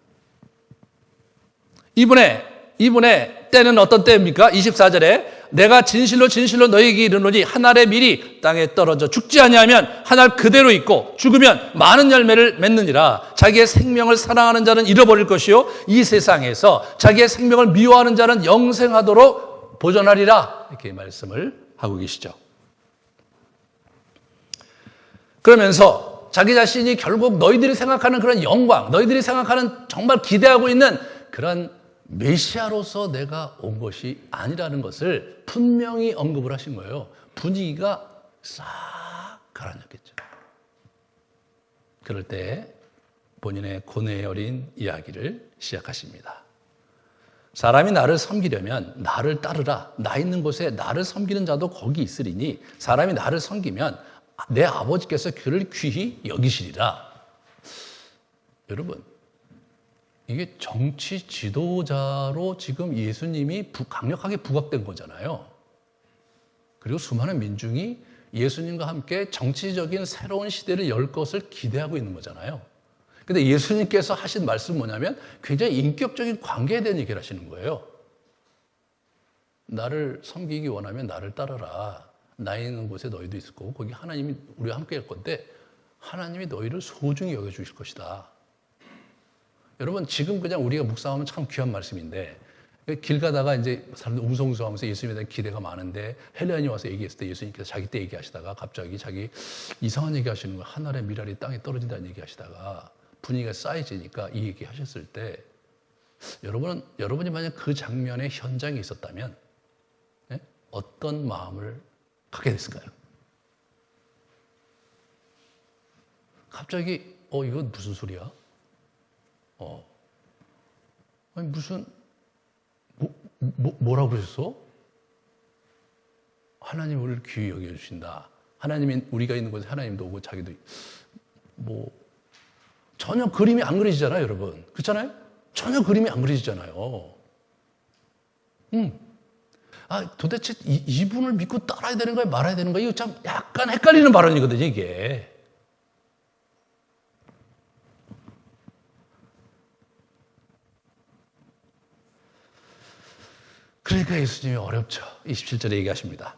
이분의 때는 어떤 때입니까? 24절에 내가 진실로 너희에게 이르노니 한 알의 밀이 땅에 떨어져 죽지 아니하면 한 알 그대로 있고 죽으면 많은 열매를 맺느니라. 자기의 생명을 사랑하는 자는 잃어버릴 것이요 이 세상에서 자기의 생명을 미워하는 자는 영생하도록 보존하리라. 이렇게 말씀을 하고 계시죠. 그러면서 자기 자신이 결국 너희들이 생각하는 그런 영광, 너희들이 생각하는 정말 기대하고 있는 그런 메시아로서 내가 온 것이 아니라는 것을 분명히 언급을 하신 거예요. 분위기가 싹 가라앉았겠죠. 그럴 때 본인의 고뇌 어린 이야기를 시작하십니다. 사람이 나를 섬기려면 나를 따르라. 나 있는 곳에 나를 섬기는 자도 거기 있으리니 사람이 나를 섬기면 내 아버지께서 그를 귀히 여기시리라. 여러분, 이게 정치 지도자로 지금 예수님이 강력하게 부각된 거잖아요. 그리고 수많은 민중이 예수님과 함께 정치적인 새로운 시대를 열 것을 기대하고 있는 거잖아요. 근데 예수님께서 하신 말씀은 뭐냐면 굉장히 인격적인 관계에 대한 얘기를 하시는 거예요. 나를 섬기기 원하면 나를 따르라. 나 있는 곳에 너희도 있을 거고 거기 하나님이 우리와 함께 할 건데 하나님이 너희를 소중히 여겨주실 것이다. 여러분, 지금 그냥 우리가 묵상하면 참 귀한 말씀인데, 길 가다가 이제 사람들 웅성웅성하면서 예수님에 대한 기대가 많은데 헬라인이 와서 얘기했을 때 예수님께서 자기 때 얘기하시다가 갑자기 자기 이상한 얘기 하시는 거예요. 한 알의 밀알이 땅에 떨어진다는 얘기 하시다가 분위기가 쌓여지니까 이 얘기 하셨을 때 여러분이 만약 그 장면의 현장에 있었다면 어떤 마음을 갖게 됐을까요? 갑자기 이건 무슨 소리야? 아니 무슨 뭐라고 그러셨어? 하나님 우리를 귀히 여겨주신다. 하나님이 우리가 있는 곳에 하나님도 오고 자기도 전혀 그림이 안 그려지잖아요, 여러분. 그렇잖아요? 전혀 그림이 안 그려지잖아요. 도대체 이분을 믿고 따라야 되는 거야, 말아야 되는 거야? 이거 참 약간 헷갈리는 발언이거든요, 이게. 그러니까 예수님이 어렵죠. 27절에 얘기하십니다.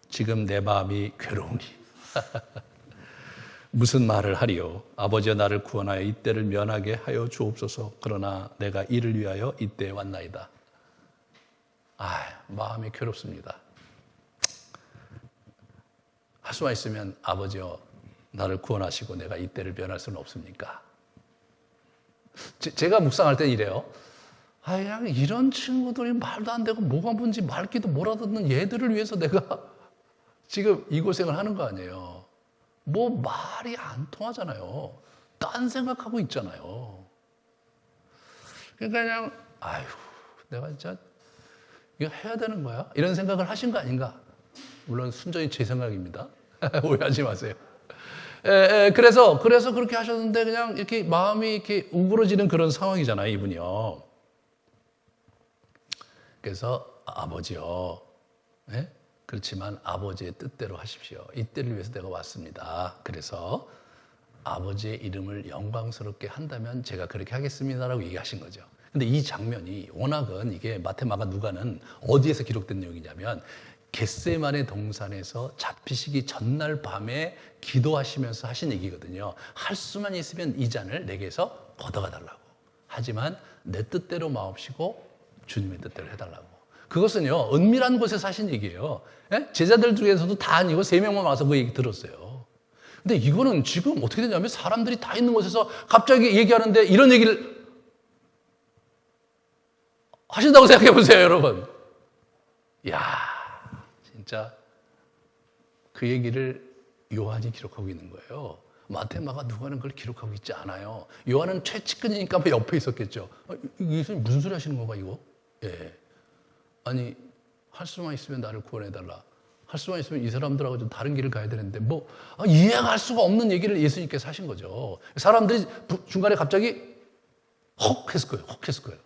지금 내 마음이 괴로우니. 무슨 말을 하리요? 아버지여 나를 구원하여 이때를 면하게 하여 주옵소서. 그러나 내가 이를 위하여 이때에 왔나이다. 마음이 괴롭습니다. 할 수만 있으면 아버지여 나를 구원하시고 내가 이때를 면할 수는 없습니까? 제가 묵상할 때 이래요. 그냥 이런 친구들이 말도 안 되고 뭐가 뭔지 말귀도 몰아듣는 얘들을 위해서 내가 지금 이 고생을 하는 거 아니에요. 뭐 말이 안 통하잖아요. 딴 생각하고 있잖아요. 그러니까 그냥 내가 진짜 이거 해야 되는 거야? 이런 생각을 하신 거 아닌가? 물론 순전히 제 생각입니다. 오해하지 마세요. 그래서 그렇게 하셨는데 그냥 이렇게 마음이 이렇게 우그러지는 그런 상황이잖아요, 이분이요. 그래서 아버지요. 네? 그렇지만 아버지의 뜻대로 하십시오. 이때를 위해서 내가 왔습니다. 그래서 아버지의 이름을 영광스럽게 한다면 제가 그렇게 하겠습니다라고 얘기하신 거죠. 근데 이 장면이 워낙은 이게 마태, 마가, 누가는 어디에서 기록된 내용이냐면 겟세마네 동산에서 잡히시기 전날 밤에 기도하시면서 하신 얘기거든요. 할 수만 있으면 이 잔을 내게서 걷어가 달라고. 하지만 내 뜻대로 마옵시고 주님의 뜻대로 해달라고. 그것은요, 은밀한 곳에서 하신 얘기예요. 제자들 중에서도 다 아니고 3명만 와서 그 얘기 들었어요. 근데 이거는 지금 어떻게 되냐면 사람들이 다 있는 곳에서 갑자기 얘기하는데 이런 얘기를 하신다고 생각해 보세요, 여러분. 진짜 그 얘기를 요한이 기록하고 있는 거예요. 마태, 마가, 누가는 그걸 기록하고 있지 않아요. 요한은 최측근이니까 옆에 있었겠죠. 예수님 무슨 소리 하시는 건가 이거? 아니 할 수만 있으면 나를 구원해달라. 할 수만 있으면 이 사람들하고 좀 다른 길을 가야 되는데 이해할 수가 없는 얘기를 예수님께서 하신 거죠. 사람들이 중간에 갑자기 헉 했을 거예요.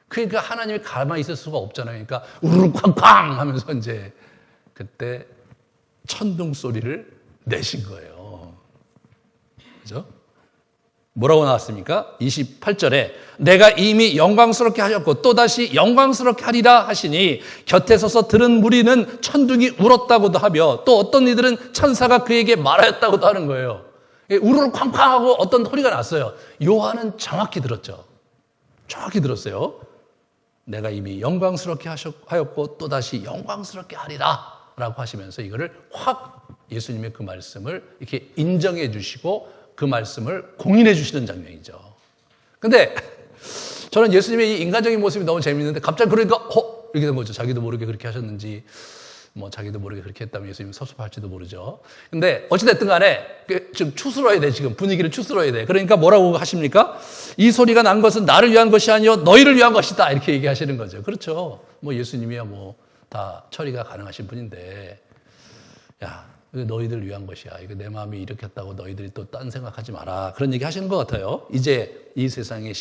그러니까 하나님이 가만히 있을 수가 없잖아요. 그러니까 우르르 쾅쾅 하면서 이제 그때 천둥 소리를 내신 거예요. 그죠? 뭐라고 나왔습니까? 28절에 내가 이미 영광스럽게 하셨고 또다시 영광스럽게 하리라 하시니 곁에 서서 들은 무리는 천둥이 울었다고도 하며 또 어떤 이들은 천사가 그에게 말하였다고도 하는 거예요. 우르르 쾅쾅하고 어떤 소리가 났어요. 요한은 정확히 들었죠. 정확히 들었어요. 내가 이미 영광스럽게 하였고 또다시 영광스럽게 하리라 라고 하시면서 이거를 확 예수님의 그 말씀을 이렇게 인정해 주시고 그 말씀을 공인해 주시는 장면이죠. 근데 저는 예수님의 이 인간적인 모습이 너무 재밌는데 갑자기 그러니까 이렇게 된 거죠. 자기도 모르게 그렇게 하셨는지 자기도 모르게 그렇게 했다면 예수님이 섭섭할지도 모르죠. 근데 어찌됐든 간에 지금 추스러야 돼. 지금 분위기를 추스러야 돼. 그러니까 뭐라고 하십니까? 이 소리가 난 것은 나를 위한 것이 아니요 너희를 위한 것이다. 이렇게 얘기하시는 거죠. 그렇죠. 예수님이야 다 처리가 가능하신 분인데 이거 너희들 위한 것이야. 이거 내 마음이 이렇게 했다고 너희들이 또 딴 생각하지 마라. 그런 얘기 하시는 것 같아요. 이제 이 세상의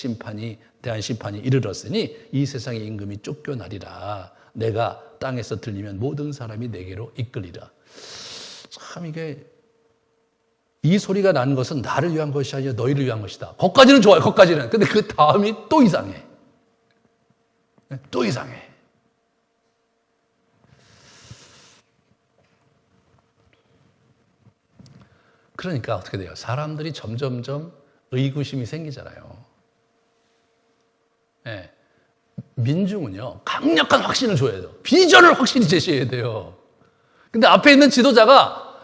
대한 심판이 이르렀으니 이 세상의 임금이 쫓겨나리라. 내가 땅에서 들리면 모든 사람이 내게로 이끌리라. 참 이게 이 소리가 난 것은 나를 위한 것이 아니라 너희를 위한 것이다. 거기까지는 좋아요. 거기까지는. 근데 그 다음이 또 이상해. 또 이상해. 그러니까 어떻게 돼요? 사람들이 점점점 의구심이 생기잖아요. 민중은요, 강력한 확신을 줘야 돼요. 비전을 확실히 제시해야 돼요. 근데 앞에 있는 지도자가,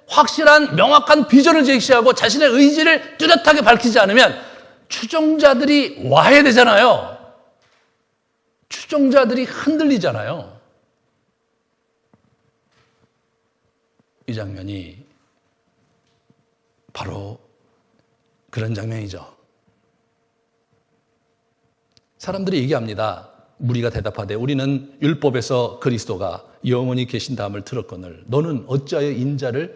확실한, 명확한 비전을 제시하고 자신의 의지를 뚜렷하게 밝히지 않으면 추종자들이 와야 되잖아요. 추종자들이 흔들리잖아요. 이 장면이 바로 그런 장면이죠. 사람들이 얘기합니다. 무리가 대답하되 우리는 율법에서 그리스도가 영원히 계신 다음을 들었거늘 너는 어찌하여 인자가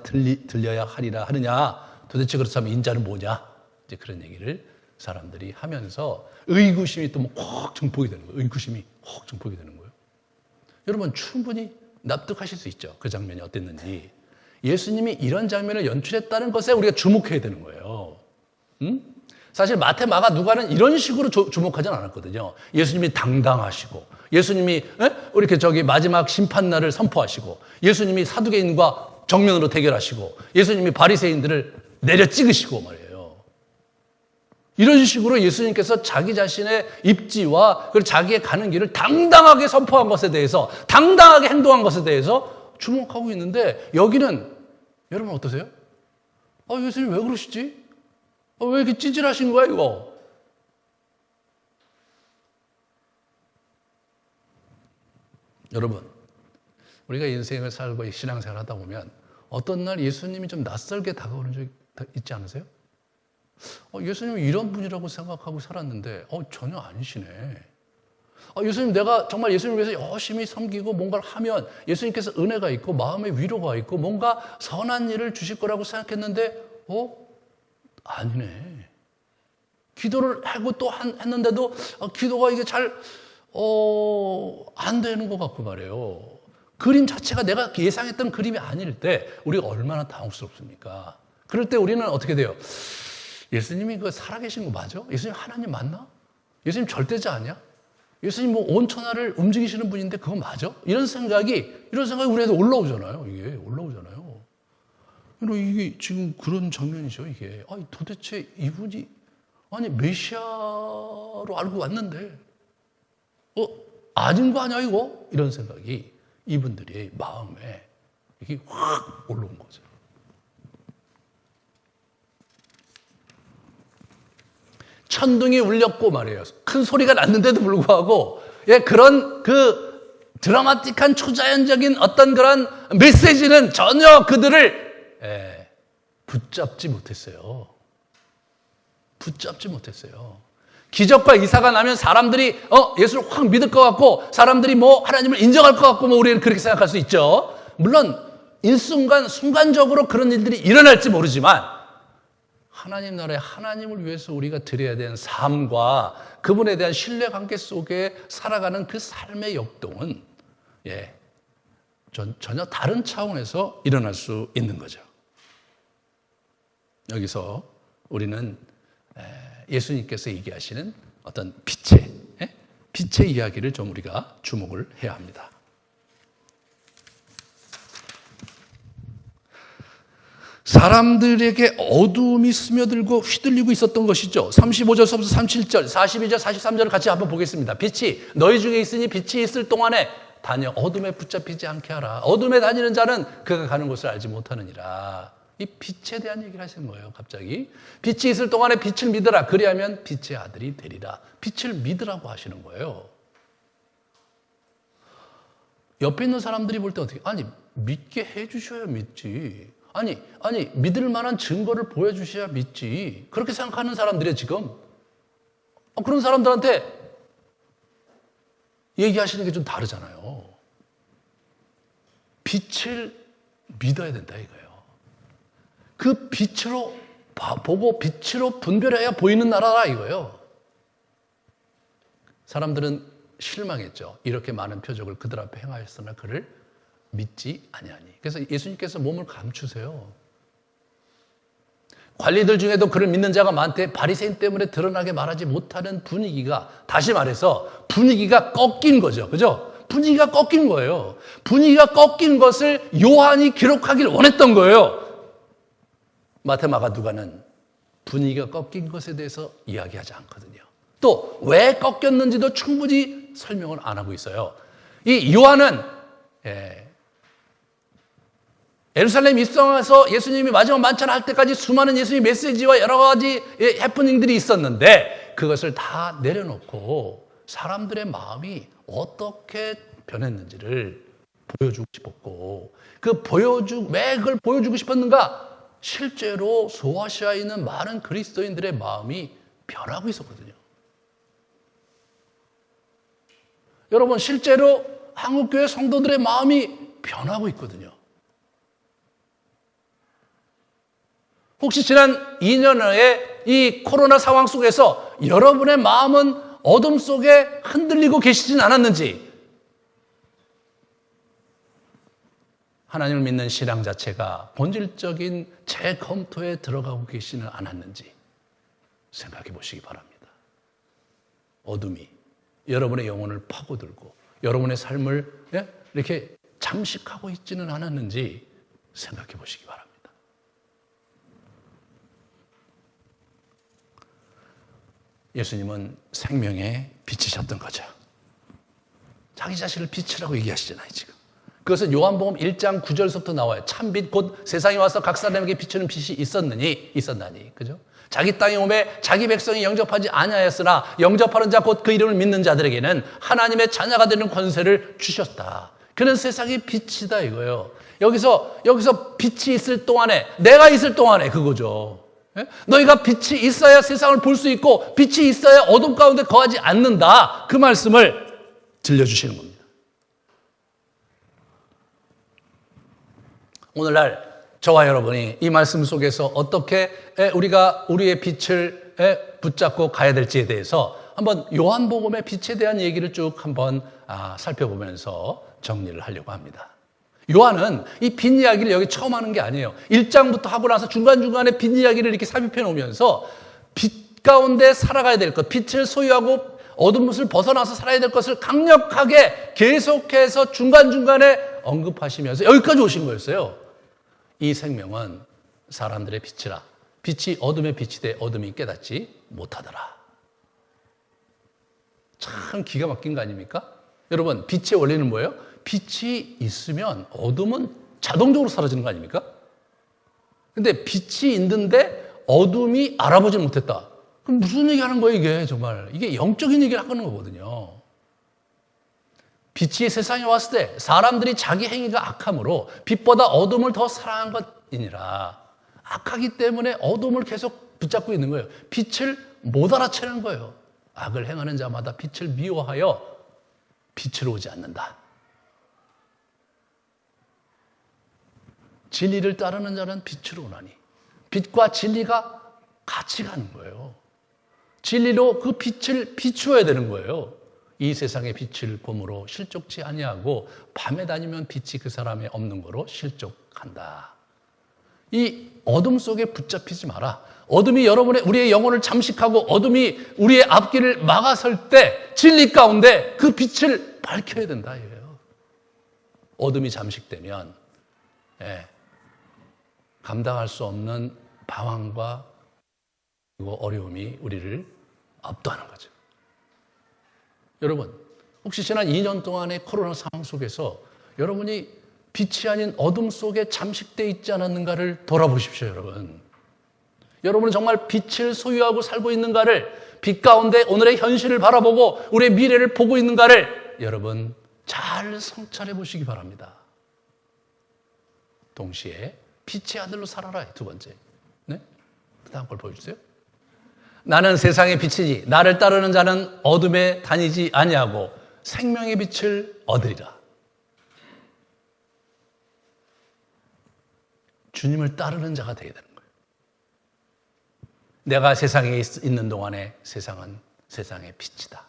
들려야 하리라 하느냐. 도대체 그렇다면 인자는 뭐냐. 이제 그런 얘기를 사람들이 하면서 의구심이 또 확 증폭이 되는 거예요. 의구심이 확 증폭이 되는 거예요. 여러분 충분히 납득하실 수 있죠. 그 장면이 어땠는지. 예수님이 이런 장면을 연출했다는 것에 우리가 주목해야 되는 거예요. 사실 마태, 마가, 누가는 이런 식으로 주목하진 않았거든요. 예수님이 당당하시고, 예수님이 이렇게 마지막 심판날을 선포하시고, 예수님이 사두개인과 정면으로 대결하시고 예수님이 바리새인들을 내려 찍으시고 말이에요. 이런 식으로 예수님께서 자기 자신의 입지와 그리고 자기의 가는 길을 당당하게 선포한 것에 대해서, 당당하게 행동한 것에 대해서 주목하고 있는데, 여기는 여러분 어떠세요? 예수님 왜 그러시지? 왜 이렇게 찌질하신 거야 이거? 여러분, 우리가 인생을 살고 신앙생활 하다 보면 어떤 날 예수님이 좀 낯설게 다가오는 적이 있지 않으세요? 예수님은 이런 분이라고 생각하고 살았는데 전혀 아니시네. 예수님, 내가 정말 예수님을 위해서 열심히 섬기고 뭔가를 하면 예수님께서 은혜가 있고 마음의 위로가 있고 뭔가 선한 일을 주실 거라고 생각했는데 아니네. 기도를 하고 또 했는데도 기도가 이게 잘 안 되는 것 같고 말이에요. 그림 자체가 내가 예상했던 그림이 아닐 때 우리가 얼마나 당혹스럽습니까? 그럴 때 우리는 어떻게 돼요? 예수님이 그 살아계신 거 맞아? 예수님 하나님 맞나? 예수님 절대자 아니야? 예수님 뭐 온 천하를 움직이시는 분인데 그거 맞아? 이런 생각이 우리한테 올라오잖아요. 이게 올라오잖아요. 이게 지금 그런 장면이죠. 이게 도대체 이분이 메시아로 알고 왔는데 아닌 거 아니야 이거? 이런 생각이 이분들의 마음에 이게 확 올라온 거죠. 천둥이 울렸고 말이에요. 큰 소리가 났는데도 불구하고 그런 그 드라마틱한 초자연적인 어떤 그런 메시지는 전혀 그들을 붙잡지 못했어요. 기적과 이사가 나면 사람들이 예수를 확 믿을 것 같고 사람들이 하나님을 인정할 것 같고 우리는 그렇게 생각할 수 있죠. 물론 순간적으로 그런 일들이 일어날지 모르지만 하나님 나라에 하나님을 위해서 우리가 드려야 되는 삶과 그분에 대한 신뢰관계 속에 살아가는 그 삶의 역동은 전혀 다른 차원에서 일어날 수 있는 거죠. 여기서 우리는 예수님께서 얘기하시는 어떤 빛의 이야기를 좀 우리가 주목을 해야 합니다. 사람들에게 어두움이 스며들고 휘둘리고 있었던 것이죠. 35절부터 37절, 42절, 43절을 같이 한번 보겠습니다. 빛이 너희 중에 있으니 빛이 있을 동안에 다녀 어둠에 붙잡히지 않게 하라. 어둠에 다니는 자는 그가 가는 곳을 알지 못하느니라. 이 빛에 대한 얘기를 하시는 거예요. 갑자기 빛이 있을 동안에 빛을 믿으라. 그리하면 빛의 아들이 되리라. 빛을 믿으라고 하시는 거예요. 옆에 있는 사람들이 볼 때 어떻게 믿게 해주셔야 믿지. 아니 믿을 만한 증거를 보여주셔야 믿지. 그렇게 생각하는 사람들이에요 지금. 그런 사람들한테 얘기하시는 게 좀 다르잖아요. 빛을 믿어야 된다 이거예요. 그 빛으로 보고 빛으로 분별해야 보이는 나라라 이거예요. 사람들은 실망했죠. 이렇게 많은 표적을 그들 앞에 행하였으나 그를 믿지 아니하니. 그래서 예수님께서 몸을 감추세요. 관리들 중에도 그를 믿는 자가 많대. 바리새인 때문에 드러나게 말하지 못하는 분위기가, 다시 말해서 분위기가 꺾인 거죠. 그죠? 분위기가 꺾인 거예요. 분위기가 꺾인 것을 요한이 기록하기를 원했던 거예요. 마태, 마가, 누가는 분위기가 꺾인 것에 대해서 이야기하지 않거든요. 또 왜 꺾였는지도 충분히 설명을 안 하고 있어요. 이 요한은 예루살렘 입성해서 예수님이 마지막 만찬할 때까지 수많은 예수님 메시지와 여러 가지 해프닝들이 있었는데 그것을 다 내려놓고 사람들의 마음이 어떻게 변했는지를 보여주고 싶었고, 왜 그걸 보여주고 싶었는가? 실제로 소아시아에 있는 많은 그리스도인들의 마음이 변하고 있었거든요. 여러분, 실제로 한국교회 성도들의 마음이 변하고 있거든요. 혹시 지난 2년여의 이 코로나 상황 속에서 여러분의 마음은 어둠 속에 흔들리고 계시진 않았는지, 하나님을 믿는 신앙 자체가 본질적인 재검토에 들어가고 계시는 않았는지 생각해 보시기 바랍니다. 어둠이 여러분의 영혼을 파고들고 여러분의 삶을 이렇게 잠식하고 있지는 않았는지 생각해 보시기 바랍니다. 예수님은 생명의 빛이셨던 거죠. 자기 자신을 빛이라고 얘기하시잖아요, 지금. 그것은 요한복음 1장 9절서부터 나와요. 참빛 곧 세상에 와서 각 사람에게 비추는 빛이 있었나니. 그죠? 자기 땅에 오매 자기 백성이 영접하지 아니하였으나 영접하는 자 곧 그 이름을 믿는 자들에게는 하나님의 자녀가 되는 권세를 주셨다. 그는 세상의 빛이다 이거예요. 여기서 빛이 있을 동안에, 내가 있을 동안에 그거죠. 너희가 빛이 있어야 세상을 볼 수 있고 빛이 있어야 어둠 가운데 거하지 않는다. 그 말씀을 들려주시는 겁니다. 오늘날 저와 여러분이 이 말씀 속에서 어떻게 우리가 우리의 빛을 붙잡고 가야 될지에 대해서 한번 요한복음의 빛에 대한 얘기를 쭉 한번 살펴보면서 정리를 하려고 합니다. 요한은 이 빛 이야기를 여기 처음 하는 게 아니에요. 1장부터 하고 나서 중간중간에 빛 이야기를 이렇게 삽입해 놓으면서 빛 가운데 살아가야 될 것, 빛을 소유하고 어둠 것을 벗어나서 살아야 될 것을 강력하게 계속해서 중간중간에 언급하시면서 여기까지 오신 거였어요. 이 생명은 사람들의 빛이라. 빛이 어둠의 빛이 돼 어둠이 깨닫지 못하더라. 참 기가 막힌 거 아닙니까? 여러분, 빛의 원리는 뭐예요? 빛이 있으면 어둠은 자동적으로 사라지는 거 아닙니까? 근데 빛이 있는데 어둠이 알아보지 못했다. 그럼 무슨 얘기 하는 거예요, 이게 정말? 이게 영적인 얘기를 하는 거거든요. 빛이 세상에 왔을 때 사람들이 자기 행위가 악함으로 빛보다 어둠을 더 사랑한 것이니라. 악하기 때문에 어둠을 계속 붙잡고 있는 거예요. 빛을 못 알아채는 거예요. 악을 행하는 자마다 빛을 미워하여 빛으로 오지 않는다. 진리를 따르는 자는 빛으로 오나니. 빛과 진리가 같이 가는 거예요. 진리로 그 빛을 비추어야 되는 거예요. 이 세상의 빛을 봄으로 실족치 아니하고 밤에 다니면 빛이 그 사람에 없는 거로 실족한다. 이 어둠 속에 붙잡히지 마라. 어둠이 우리의 영혼을 잠식하고 어둠이 우리의 앞길을 막아설 때 진리 가운데 그 빛을 밝혀야 된다 이거예요. 어둠이 잠식되면 감당할 수 없는 방황과 그리고 어려움이 우리를 압도하는 거죠. 여러분, 혹시 지난 2년 동안의 코로나 상황 속에서 여러분이 빛이 아닌 어둠 속에 잠식되어 있지 않았는가를 돌아보십시오, 여러분. 여러분은 정말 빛을 소유하고 살고 있는가를, 빛 가운데 오늘의 현실을 바라보고 우리의 미래를 보고 있는가를 여러분 잘 성찰해 보시기 바랍니다. 동시에 빛의 아들로 살아라, 두 번째. 네? 그 다음 걸 보여주세요. 나는 세상의 빛이니 나를 따르는 자는 어둠에 다니지 아니하고 생명의 빛을 얻으리라. 주님을 따르는 자가 되어야 되는 거예요. 내가 세상에 있는 동안에 세상은 세상의 빛이다.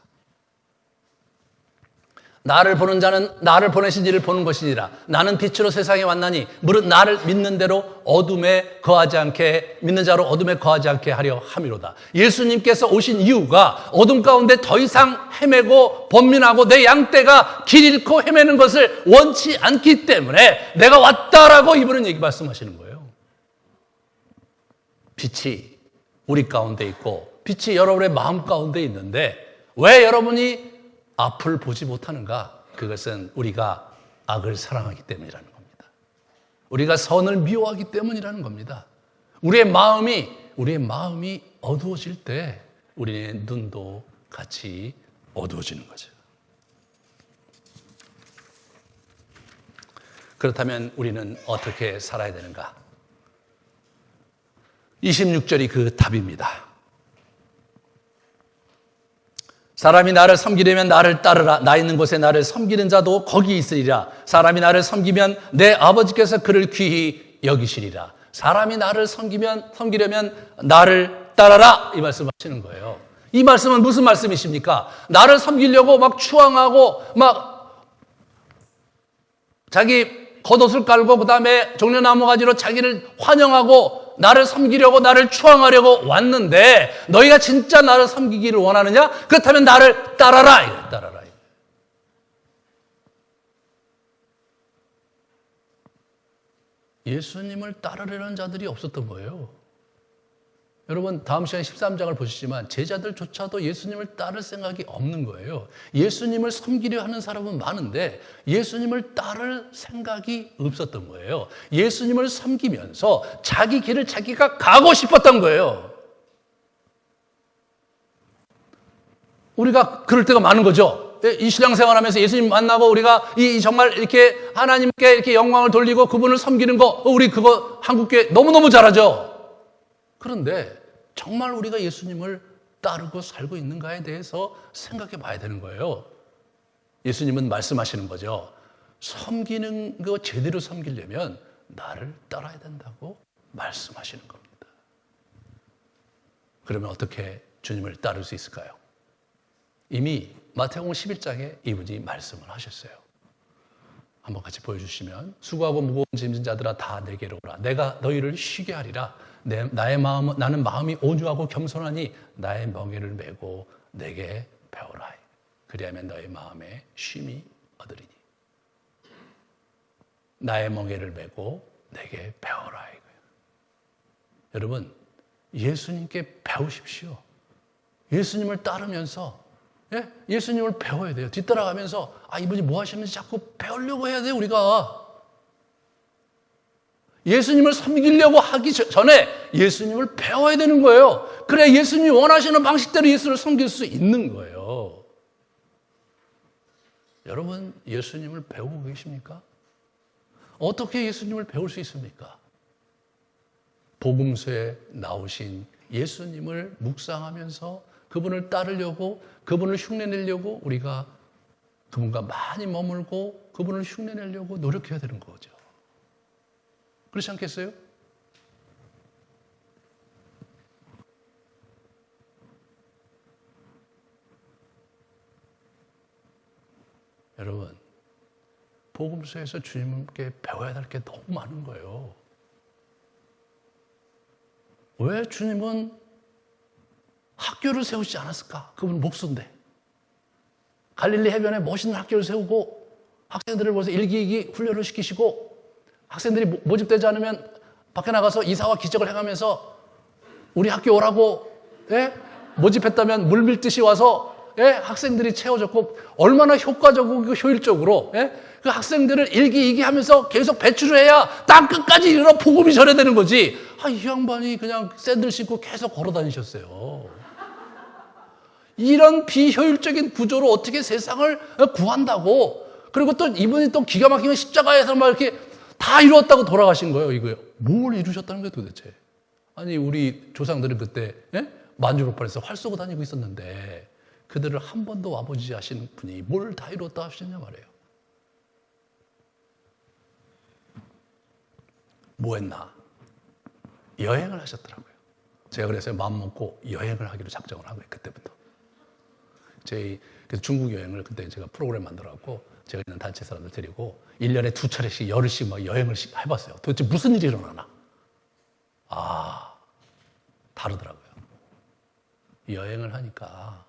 나를 보는 자는 나를 보내신 이를 보는 것이니라. 나는 빛으로 세상에 왔나니 무릇 나를 믿는 대로 어둠에 거하지 않게, 믿는 자로 어둠에 거하지 않게 하려 함이로다. 예수님께서 오신 이유가 어둠 가운데 더 이상 헤매고 번민하고 내 양떼가 길 잃고 헤매는 것을 원치 않기 때문에 내가 왔다라고 이분은 얘기 말씀하시는 거예요. 빛이 우리 가운데 있고 빛이 여러분의 마음 가운데 있는데 왜 여러분이 앞을 보지 못하는가? 그것은 우리가 악을 사랑하기 때문이라는 겁니다. 우리가 선을 미워하기 때문이라는 겁니다. 우리의 마음이 어두워질 때 우리의 눈도 같이 어두워지는 거죠. 그렇다면 우리는 어떻게 살아야 되는가? 26절이 그 답입니다. 사람이 나를 섬기려면 나를 따르라. 나 있는 곳에 나를 섬기는 자도 거기 있으리라. 사람이 나를 섬기면 내 아버지께서 그를 귀히 여기시리라. 사람이 나를 섬기려면 나를 따라라. 이 말씀 하시는 거예요. 이 말씀은 무슨 말씀이십니까? 나를 섬기려고 막 추앙하고 막 자기 겉옷을 깔고 그다음에 종려나무 가지로 자기를 환영하고 나를 섬기려고 나를 추앙하려고 왔는데 너희가 진짜 나를 섬기기를 원하느냐? 그렇다면 나를 따라라. 따라라. 예수님을 따르려는 자들이 없었던 거예요. 여러분 다음 시간에 13장을 보시지만 제자들조차도 예수님을 따를 생각이 없는 거예요. 예수님을 섬기려 하는 사람은 많은데 예수님을 따를 생각이 없었던 거예요. 예수님을 섬기면서 자기 길을 자기가 가고 싶었던 거예요. 우리가 그럴 때가 많은 거죠. 이 신앙생활하면서 예수님 만나고 우리가 정말 이렇게 하나님께 이렇게 영광을 돌리고 그분을 섬기는 거 우리 그거 한국교회 너무너무 잘하죠. 그런데 정말 우리가 예수님을 따르고 살고 있는가에 대해서 생각해 봐야 되는 거예요. 예수님은 말씀하시는 거죠. 섬기는 거 제대로 섬기려면 나를 따라야 된다고 말씀하시는 겁니다. 그러면 어떻게 주님을 따를 수 있을까요? 이미 마태복음 11장에 이분이 말씀을 하셨어요. 한번 같이 보여주시면 수고하고 무거운 짐진 자들아 다 내게로 오라. 내가 너희를 쉬게 하리라. 나는 마음이 온유하고 겸손하니 나의 멍에를 메고 내게 배우라. 그리하면 너의 마음에 쉼이 얻으리니. 나의 멍에를 메고 내게 배우라. 여러분 예수님께 배우십시오. 예수님을 따르면서 예수님을 배워야 돼요. 뒤따라가면서 이분이 뭐 하시는지 자꾸 배우려고 해야 돼요. 우리가 예수님을 섬기려고 하기 전에 예수님을 배워야 되는 거예요. 그래야 예수님이 원하시는 방식대로 예수를 섬길 수 있는 거예요. 여러분 예수님을 배우고 계십니까? 어떻게 예수님을 배울 수 있습니까? 복음서에 나오신 예수님을 묵상하면서 그분을 따르려고 그분을 흉내내려고 우리가 그분과 많이 머물고 그분을 흉내내려고 노력해야 되는 거죠. 그렇지 않겠어요? 여러분 복음서에서 주님께 배워야 될 게 너무 많은 거예요. 왜 주님은 학교를 세우지 않았을까? 그분 목수인데. 갈릴리 해변에 멋있는 학교를 세우고 학생들을 벌써 일기이기 훈련을 시키시고 학생들이 모집되지 않으면 밖에 나가서 이사와 기적을 행하면서 우리 학교 오라고 모집했다면 물밀듯이 와서 학생들이 채워졌고 얼마나 효과적이고 효율적으로 그 학생들을 일기이기하면서 계속 배출을 해야 땅 끝까지 이르러 복음이 전해되는 거지. 이 양반이 그냥 샌들 신고 계속 걸어 다니셨어요. 이런 비효율적인 구조로 어떻게 세상을 구한다고. 그리고 또 이분이 또 기가 막히게 십자가에서 막 이렇게 다 이루었다고 돌아가신 거예요. 이거요. 뭘 이루셨다는 거예요 도대체. 아니 우리 조상들은 그때 만주로판에서 활 쏘고 다니고 있었는데 그들을 한 번도 와보지 하시는 분이 뭘 다 이루었다 하시냐 말이에요. 뭐 했나? 여행을 하셨더라고요. 제가 그래서 마음 먹고 여행을 하기로 작정을 한 거예요. 그때부터. 그래서 중국 여행을 그때 제가 프로그램 만들어갖고 제가 있는 단체 사람들 데리고 1년에 2차례씩 열흘씩 막 여행을 해봤어요. 도대체 무슨 일이 일어나나? 다르더라고요. 여행을 하니까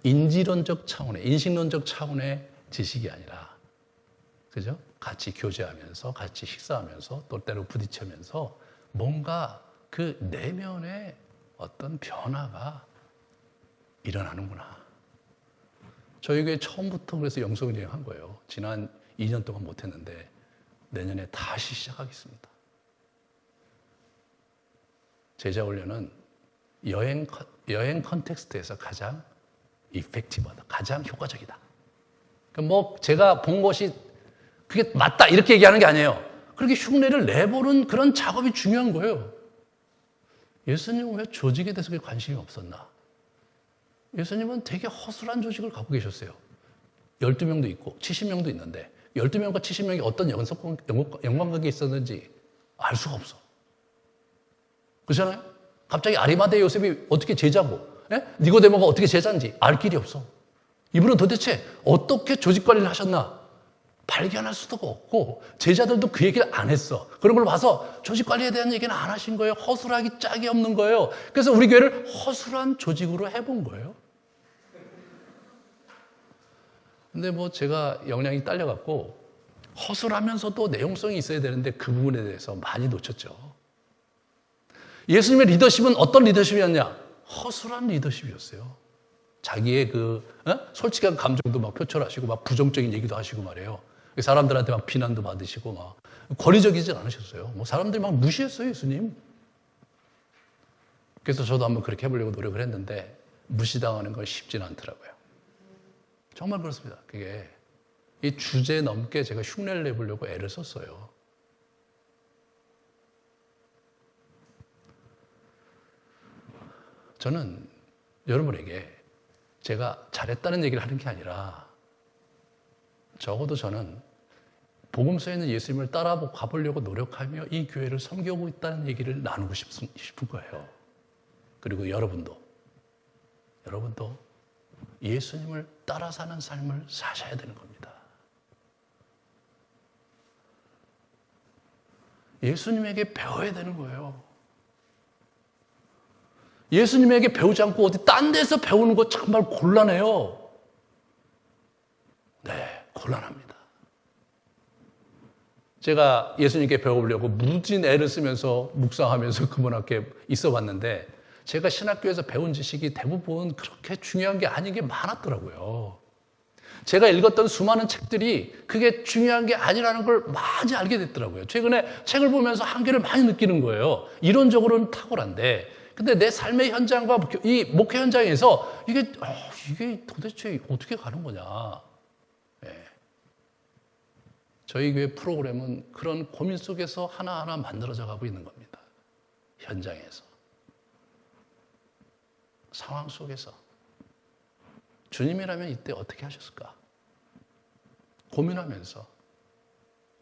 인지론적 차원의, 인식론적 차원의 지식이 아니라, 그죠? 같이 교제하면서, 같이 식사하면서, 또 때로 부딪히면서 뭔가 그 내면의 어떤 변화가 일어나는구나. 저희 교회 처음부터 그래서 영성을 여행한 거예요. 지난 2년 동안 못했는데 내년에 다시 시작하겠습니다. 제자 훈련은 여행 컨텍스트에서 가장 이펙티브하다, 가장 효과적이다. 그러니까 뭐 제가 본 것이 그게 맞다 이렇게 얘기하는 게 아니에요. 그렇게 흉내를 내보는 그런 작업이 중요한 거예요. 예수님은 왜 조직에 대해서 관심이 없었나? 예수님은 되게 허술한 조직을 갖고 계셨어요. 12명도 있고 70명도 있는데 12명과 70명이 어떤 연관관계가 있었는지 알 수가 없어. 그렇잖아요? 갑자기 아리마대 요셉이 어떻게 제자고 니고데모가 어떻게 제자인지 알 길이 없어. 이분은 도대체 어떻게 조직 관리를 하셨나 발견할 수도 없고 제자들도 그 얘기를 안 했어. 그런 걸 봐서 조직 관리에 대한 얘기는 안 하신 거예요. 허술하기 짝이 없는 거예요. 그래서 우리 교회를 허술한 조직으로 해본 거예요. 근데 뭐 제가 역량이 딸려갖고 허술하면서도 내용성이 있어야 되는데 그 부분에 대해서 많이 놓쳤죠. 예수님의 리더십은 어떤 리더십이었냐? 허술한 리더십이었어요. 자기의 솔직한 감정도 막 표출하시고 막 부정적인 얘기도 하시고 말이에요. 사람들한테 막 비난도 받으시고 막 권위적이진 않으셨어요. 뭐 사람들이 막 무시했어요, 예수님. 그래서 저도 한번 그렇게 해보려고 노력을 했는데 무시당하는 건 쉽지는 않더라고요. 정말 그렇습니다. 그게 이 주제 넘게 제가 흉내를 내보려고 애를 썼어요. 저는 여러분에게 제가 잘했다는 얘기를 하는 게 아니라 적어도 저는 복음서에 있는 예수님을 따라 가보려고 노력하며 이 교회를 섬기고 있다는 얘기를 나누고 싶은 거예요. 그리고 여러분도 예수님을 따라 사는 삶을 사셔야 되는 겁니다. 예수님에게 배워야 되는 거예요. 예수님에게 배우지 않고 어디 딴 데서 배우는 거 정말 곤란해요. 네, 곤란합니다. 제가 예수님께 배워보려고 무진 애를 쓰면서 묵상하면서 그분 앞에 있어 봤는데 제가 신학교에서 배운 지식이 대부분 그렇게 중요한 게 아닌 게 많았더라고요. 제가 읽었던 수많은 책들이 그게 중요한 게 아니라는 걸 많이 알게 됐더라고요. 최근에 책을 보면서 한계를 많이 느끼는 거예요. 이론적으로는 탁월한데 근데 내 삶의 현장과 이 목회 현장에서 이게 도대체 어떻게 가는 거냐. 네. 저희 교회 프로그램은 그런 고민 속에서 하나하나 만들어져 가고 있는 겁니다. 현장에서. 상황 속에서. 주님이라면 이때 어떻게 하셨을까? 고민하면서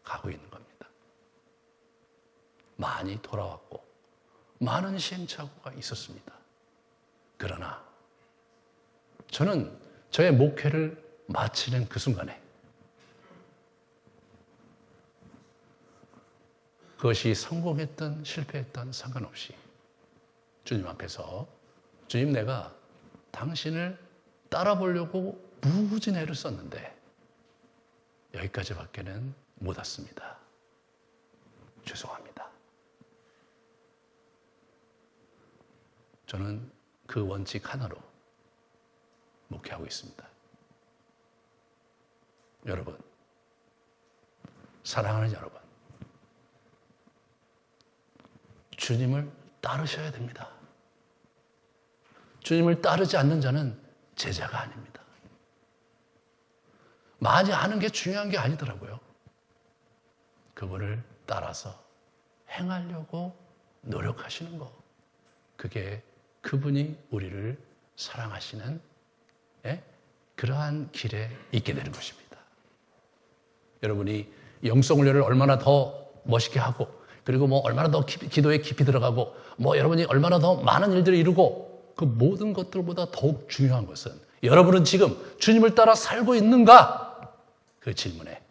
가고 있는 겁니다. 많이 돌아왔고 많은 시행착오가 있었습니다. 그러나 저는 저의 목회를 마치는 그 순간에 그것이 성공했든 실패했든 상관없이 주님 앞에서 주님, 내가 당신을 따라 보려고 무진 애를 썼는데 여기까지밖에는 못 왔습니다. 죄송합니다. 저는 그 원칙 하나로 목회하고 있습니다. 여러분, 사랑하는 여러분, 주님을 따르셔야 됩니다. 주님을 따르지 않는 자는 제자가 아닙니다. 많이 아는 게 중요한 게 아니더라고요. 그분을 따라서 행하려고 노력하시는 거. 그게 그분이 우리를 사랑하시는 그러한 길에 있게 되는 것입니다. 여러분이 영성훈련을 얼마나 더 멋있게 하고 그리고 얼마나 더 기도에 깊이 들어가고 여러분이 얼마나 더 많은 일들을 이루고 그 모든 것들보다 더욱 중요한 것은 여러분은 지금 주님을 따라 살고 있는가? 그 질문에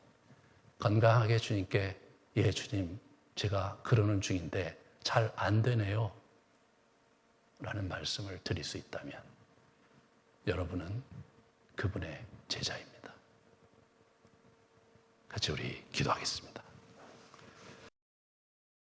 건강하게 주님께 예 주님 제가 그러는 중인데 잘 안 되네요 라는 말씀을 드릴 수 있다면 여러분은 그분의 제자입니다. 같이 우리 기도하겠습니다.